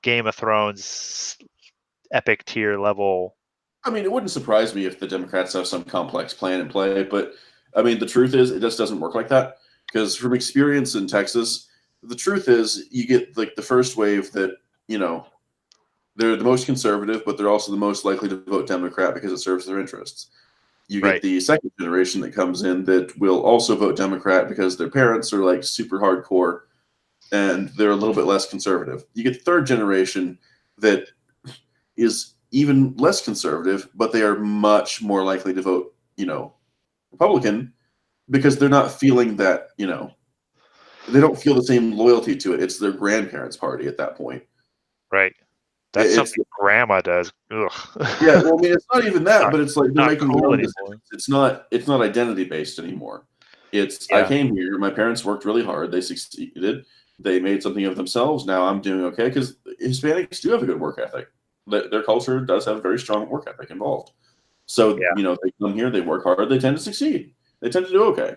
Game of Thrones epic tier level. I mean, it wouldn't surprise me if the Democrats have some complex plan in play, but I mean, the truth is, it just doesn't work like that. Because from experience in Texas, the truth is, you get like the first wave that they're the most conservative, but they're also the most likely to vote Democrat because it serves their interests. You get the second generation that comes in that will also vote Democrat because their parents are like super hardcore and they're a little bit less conservative. You get the third generation that is even less conservative, but they are much more likely to vote, Republican because they're not feeling that, they don't feel the same loyalty to it. It's their grandparents' party at that point. Right. That's something grandma does. Ugh. Yeah, well, I mean, it's not even that, but it's like they're making their own decisions. It's not identity based anymore. It's I came here, my parents worked really hard, they succeeded, they made something of themselves. Now I'm doing okay because Hispanics do have a good work ethic. Their culture does have a very strong work ethic involved. So they come here, they work hard, they tend to succeed. They tend to do okay.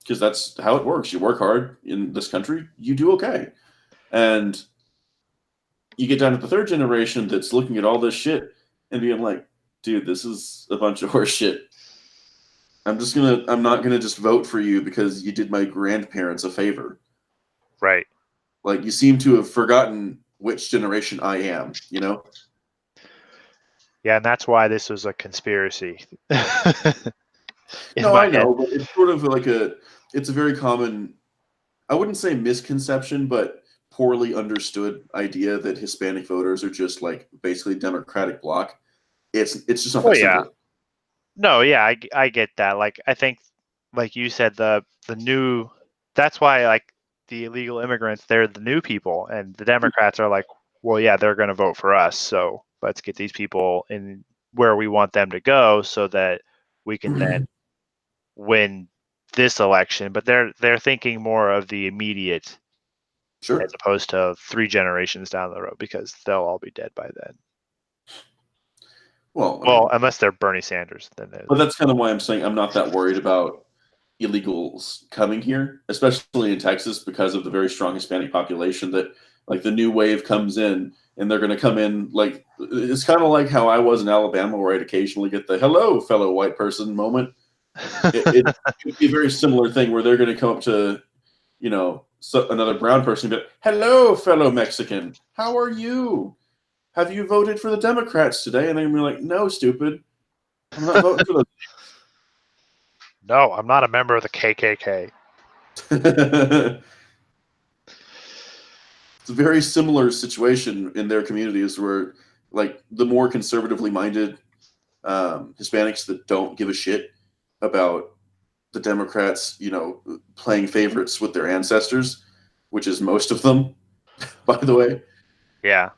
Because that's how it works. You work hard in this country, you do okay. And you get down to the third generation that's looking at all this shit and being like, dude, this is a bunch of horse shit. I'm not gonna just vote for you because you did my grandparents a favor. Right. Like, you seem to have forgotten which generation I am, Yeah, and that's why this was a conspiracy. No, I know, but it's sort of like it's a very common, I wouldn't say misconception, but poorly understood idea that Hispanic voters are just like basically Democratic bloc. It's just not that simple. No, yeah, I get that. Like, I think, like you said, the new, that's why like the illegal immigrants, they're the new people, and the Democrats are like, well, yeah, they're going to vote for us, so let's get these people in where we want them to go so that we can then win this election. But they're thinking more of the immediate, as opposed to 3 generations down the road, because they'll all be dead by then. Well, unless they're Bernie Sanders, then. But that's kind of why I'm saying I'm not that worried about illegals coming here, especially in Texas, because of the very strong Hispanic population. That like the new wave comes in, and they're going to come in like it's kind of like how I was in Alabama, where I'd occasionally get the "hello, fellow white person" moment. It would be a very similar thing where they're going to come up to you know, so another brown person would be like, "Hello, fellow Mexican. How are you? Have you voted for the Democrats today?" And they're gonna be like, "No, stupid. I'm not voting for No, I'm not a member of the KKK. the." It's a very similar situation in their communities where, like, the more conservatively minded Hispanics that don't give a shit about the Democrats, you know, playing favorites with their ancestors, which is most of them, by the way. Yeah.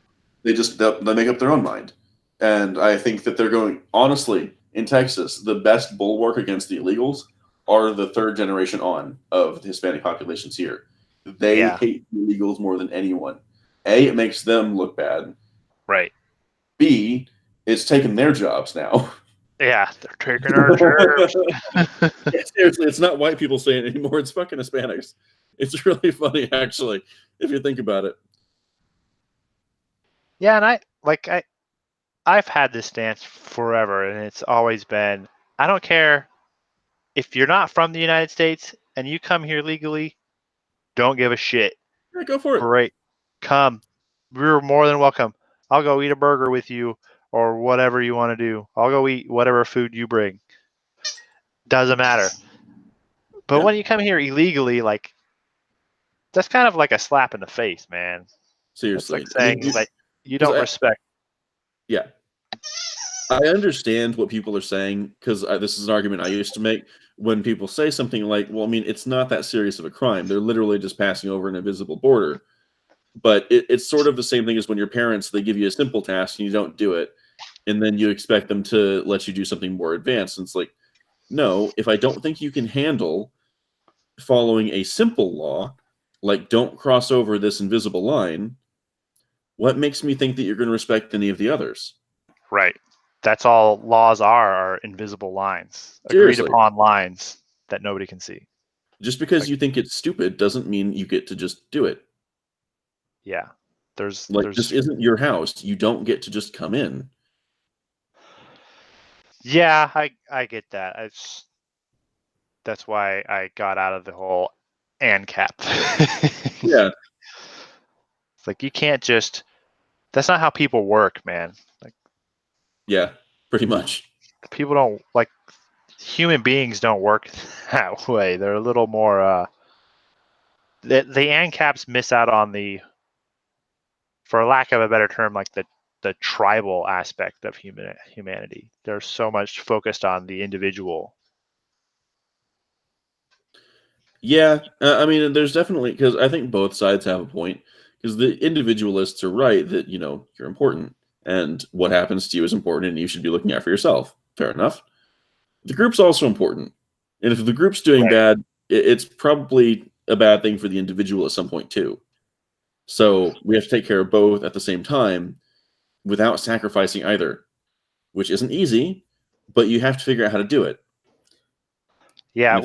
They make up their own mind. And I think that they're going, honestly, in Texas, the best bulwark against the illegals are the third generation on of the Hispanic populations here. They hate the illegals more than anyone. A, it makes them look bad. Right. B, it's taken their jobs now. Yeah, they're taking our jobs. Yeah, seriously, it's not white people saying it anymore. It's fucking Hispanics. It's really funny, actually, if you think about it. Yeah, and I've had this stance forever, and it's always been, I don't care if you're not from the United States and you come here legally, don't give a shit. Yeah, go for it. Great. Come. You're more than welcome. I'll go eat a burger with you or whatever you want to do. I'll go eat whatever food you bring. Doesn't matter. But when you come here illegally, like, that's kind of like a slap in the face, man. Seriously. It's like saying, like, you don't respect. Yeah. I understand what people are saying, because this is an argument I used to make when people say something like, well, I mean, it's not that serious of a crime. They're literally just passing over an invisible border. But it's sort of the same thing as when your parents, they give you a simple task and you don't do it, and then you expect them to let you do something more advanced. And it's like, no, if I don't think you can handle following a simple law, like don't cross over this invisible line, what makes me think that you're going to respect any of the others? Right. That's all laws are invisible lines. Seriously. Agreed upon lines that nobody can see. Just because you think it's stupid doesn't mean you get to just do it. Yeah. There's this isn't your house. You don't get to just come in. Yeah, I get that. That's why I got out of the whole ANCAP. Yeah. It's like, you can't just, that's not how people work, man. Like, yeah, pretty much. People don't, like, human beings don't work that way. They're a little more, the ANCAPs miss out on the, for lack of a better term, like the tribal aspect of humanity. They're so much focused on the individual. Yeah, I mean, there's definitely, because I think both sides have a point, because the individualists are right that, you know, you're important, and what happens to you is important, and you should be looking out for yourself. Fair enough. The group's also important, and if the group's doing bad, it's probably a bad thing for the individual at some point too. So we have to take care of both at the same time without sacrificing either, which isn't easy, but you have to figure out how to do it. Yeah,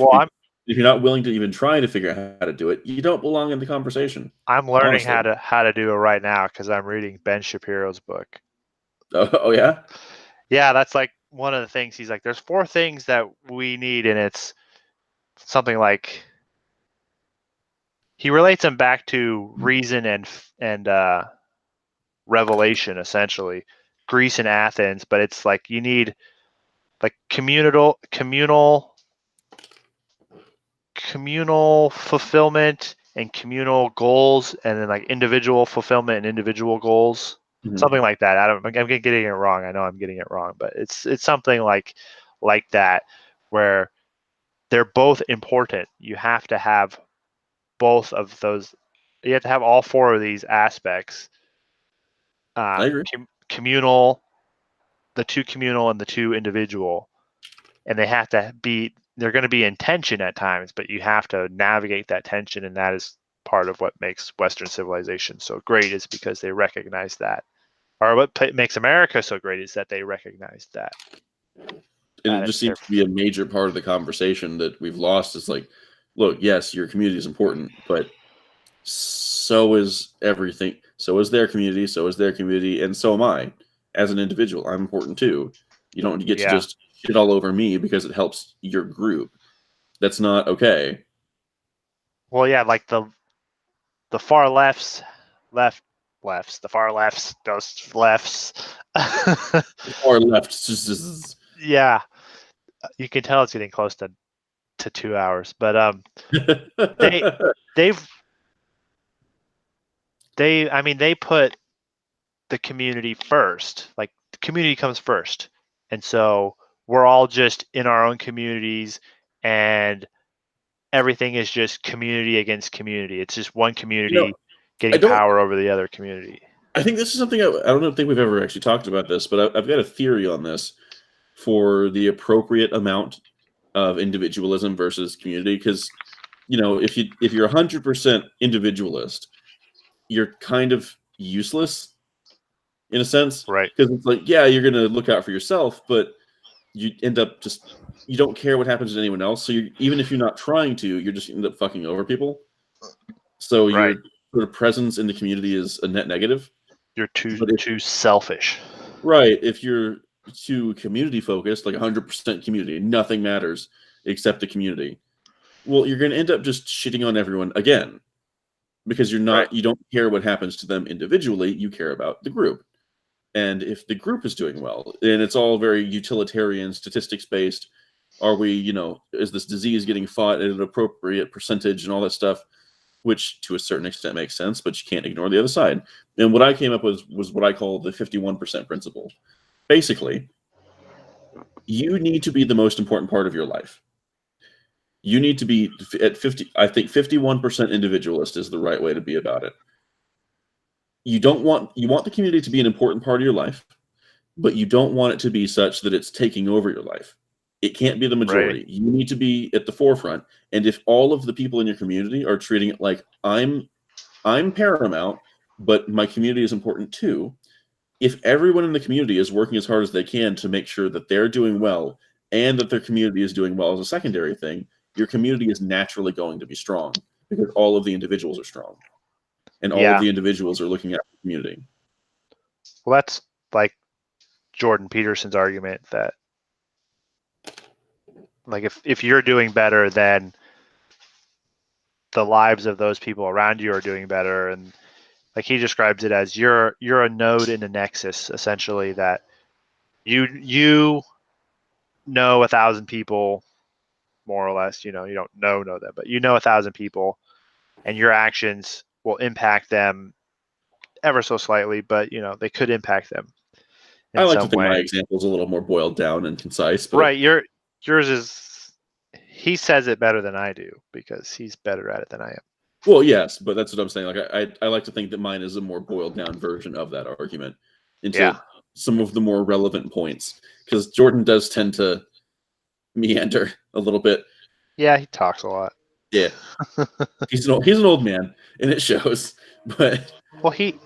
if you're not willing to even try to figure out how to do it, you don't belong in the conversation. I'm learning how to do it right now because I'm reading Ben Shapiro's book. Oh yeah? Yeah, that's like one of the things. He's like, there's 4 things that we need, and it's something like, he relates them back to reason and revelation, essentially, Greece and Athens. But it's like, you need like communal fulfillment and communal goals, and then like individual fulfillment and individual goals. Mm-hmm. Something like that. I'm getting it wrong. I know I'm getting it wrong, but it's something like that, where they're both important. You have to have both of those. You have to have all 4 of these aspects. I agree. Communal, the 2 communal and the 2 individual, and they have to be. They're going to be in tension at times, but you have to navigate that tension, and that is part of what makes Western civilization so great, is because they recognize that. Or what makes America so great is that they recognize that. And it just seems to be a major part of the conversation that we've lost. Is like, look, yes, your community is important, but so is everything. So is their community, and so am I. As an individual, I'm important too. You don't get to just shit all over me because it helps your group. That's not okay. Well, yeah, like the far lefts, the far lefts, those lefts. Far left. Just Yeah, you can tell it's getting close to 2 hours, but they they've I mean they put the community first. Like the community comes first, and so we're all just in our own communities, and everything is just community against community. It's just one community I getting don't. power over the other community. I think this is something I don't think we've ever actually talked about this, but I've got a theory on this for the appropriate amount of individualism versus community. Because if you're 100% individualist, you're kind of useless in a sense. Right. Because it's like, yeah, you're gonna look out for yourself, but you end up you don't care what happens to anyone else. So even if you're not trying to, you're just end up fucking over people. So Right. your sort of presence in the community is a net negative. You're too selfish. Right. If you're too community focused, like 100% community, nothing matters except the community. Well, you're going to end up just shitting on everyone again because you don't care what happens to them individually. You care about the group. And if the group is doing well, and it's all very utilitarian, statistics based, are we, is this disease getting fought at an appropriate percentage and all that stuff, which to a certain extent makes sense, but you can't ignore the other side. And what I came up with was what I call the 51% principle. Basically, you need to be the most important part of your life. You need to be at 50. I think 51% individualist is the right way to be about it. You want the community to be an important part of your life, but you don't want it to be such that it's taking over your life. It can't be the majority. Right. You need to be at the forefront. And if all of the people in your community are treating it like I'm paramount, but my community is important too, if everyone in the community is working as hard as they can to make sure that they're doing well and that their community is doing well as a secondary thing, your community is naturally going to be strong because all of the individuals are strong and all of the individuals are looking at the community. Well, that's like Jordan Peterson's argument that like if you're doing better, then the lives of those people around you are doing better. And like he describes it as you're a node in a nexus, essentially, that you know 1,000 people more or less. You don't know them, but you know 1,000 people, and your actions will impact them ever so slightly, but they could impact them in I like to some think my way. example is a little more boiled down and concise, but Right. Yours is, he says it better than I do because he's better at it than I am. well, yes, but that's what I'm saying. Like I like to think that mine is a more boiled down version of that argument into some of the more relevant points, because Jordan does tend to meander a little bit. Yeah, he talks a lot. Yeah, he's an old man, and it shows. But well, he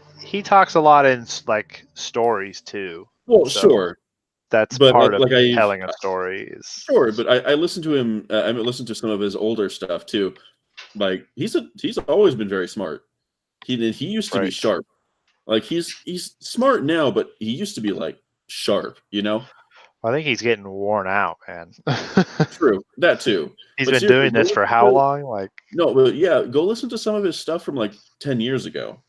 talks a lot in like stories too. Well, so sure, that's but part of I telling a story. Is sure, but I listen to him. I listen to some of his older stuff too. Like he's always been very smart. He used to be sharp. Like he's smart now, but he used to be like sharp. I think he's getting worn out, man. True, that too. He's But been seriously, doing this for how long? Like no, but yeah, go listen to some of his stuff from like 10 years ago.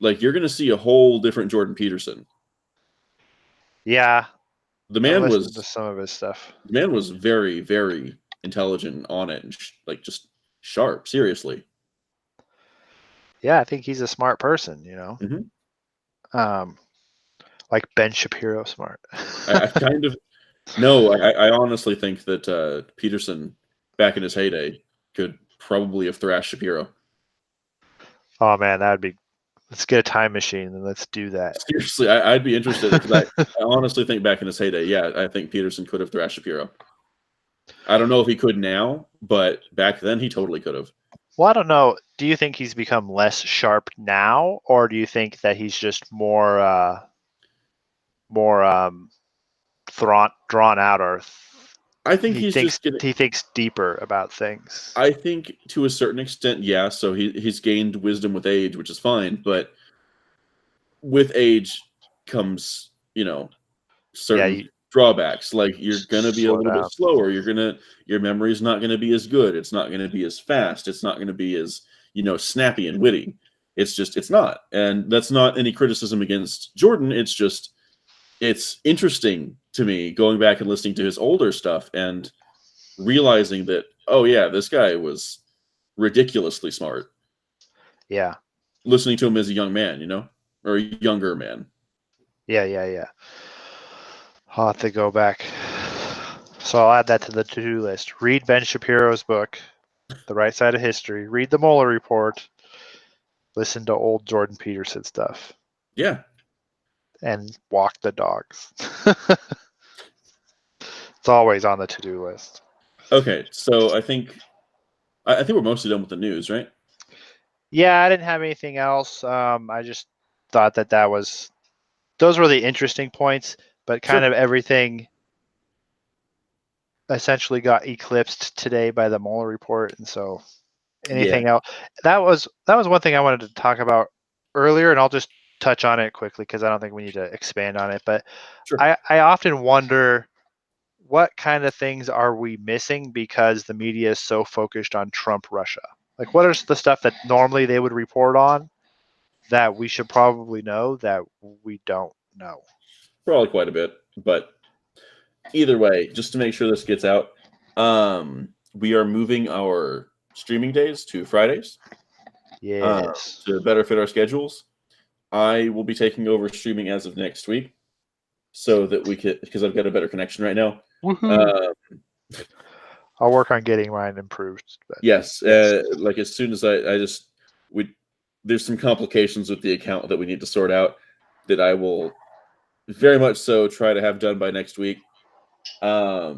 Like you're gonna see a whole different Jordan Peterson. Yeah, the man listened to some of his stuff. The man was very, very intelligent on it, and like just sharp. Seriously. Yeah, I think he's a smart person. Mm-hmm. Like Ben Shapiro smart. I kind of no. I honestly think that Peterson, back in his heyday, could probably have thrashed Shapiro. Oh man, that would be. Let's get a time machine and let's do that. Seriously, I'd be interested because I honestly think back in his heyday, yeah, I think Peterson could have thrashed Shapiro. I don't know if he could now, but back then he totally could have. Well, I don't know. Do you think he's become less sharp now, or do you think that he's just more drawn out, or I think he thinks deeper about things? I think to a certain extent, yeah. So he's gained wisdom with age, which is fine, but with age comes, certain drawbacks. Like you're gonna be a little down. bit slower. Your memory's not gonna be as good. It's not gonna be as fast. It's not gonna be as snappy and witty. It's not. And that's not any criticism against Jordan. It's interesting to me going back and listening to his older stuff and realizing that, oh yeah, this guy was ridiculously smart. Yeah. Listening to him as a young man, or a younger man. Yeah. I'll have to go back. So I'll add that to the to-do list. Read Ben Shapiro's book, The Right Side of History. Read the Mueller Report. Listen to old Jordan Peterson stuff. Yeah. And walk the dogs. It's always on the to-do list. Okay, so I think we're mostly done with the news, right? Yeah, I didn't have anything else. I just thought those were the interesting points, but kind of everything essentially got eclipsed today by the Mueller report, and so anything else? That was one thing I wanted to talk about earlier, and I'll just touch on it quickly because I don't think we need to expand on it. But I often wonder what kind of things are we missing because the media is so focused on Trump Russia. Like, what is the stuff that normally they would report on that we should probably know that we don't know? Probably quite a bit, but either way, just to make sure this gets out, we are moving our streaming days to Fridays. Yes. To better fit our schedules. I will be taking over streaming as of next week, so that we could, because I've got a better connection right now. I'll work on getting mine improved. Yes, like as soon as there's some complications with the account that we need to sort out that I will very much so try to have done by next week. I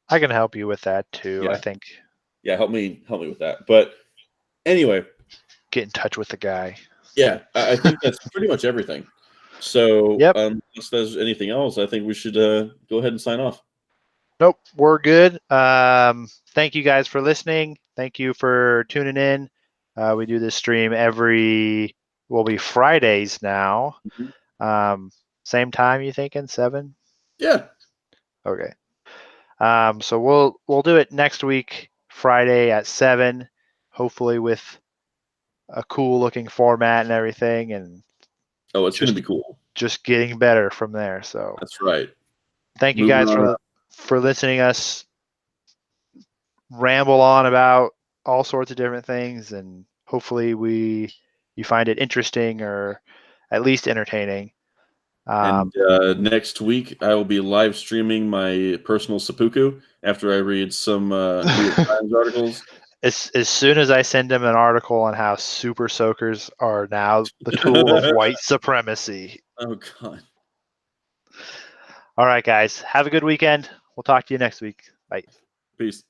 can help you with that too. I think. Yeah, help me with that. But anyway, get in touch with the guy. Yeah, I think that's pretty much everything. So, unless there's anything else, I think we should go ahead and sign off. Nope, we're good. Thank you guys for listening. Thank you for tuning in. We do this stream will be Fridays now. Mm-hmm. Same time, you thinking 7? Yeah. Okay. So we'll do it next week, Friday at 7, hopefully with a cool looking format and everything. And it's going to be cool. Just getting better from there. So that's right. Thank you guys for listening to us ramble on about all sorts of different things, and hopefully you find it interesting or at least entertaining. And next week I will be live streaming my personal seppuku after I read some New York Times articles. As soon as I send him an article on how super soakers are now the tool of white supremacy. Oh God. All right, guys. Have a good weekend. We'll talk to you next week. Bye. Peace.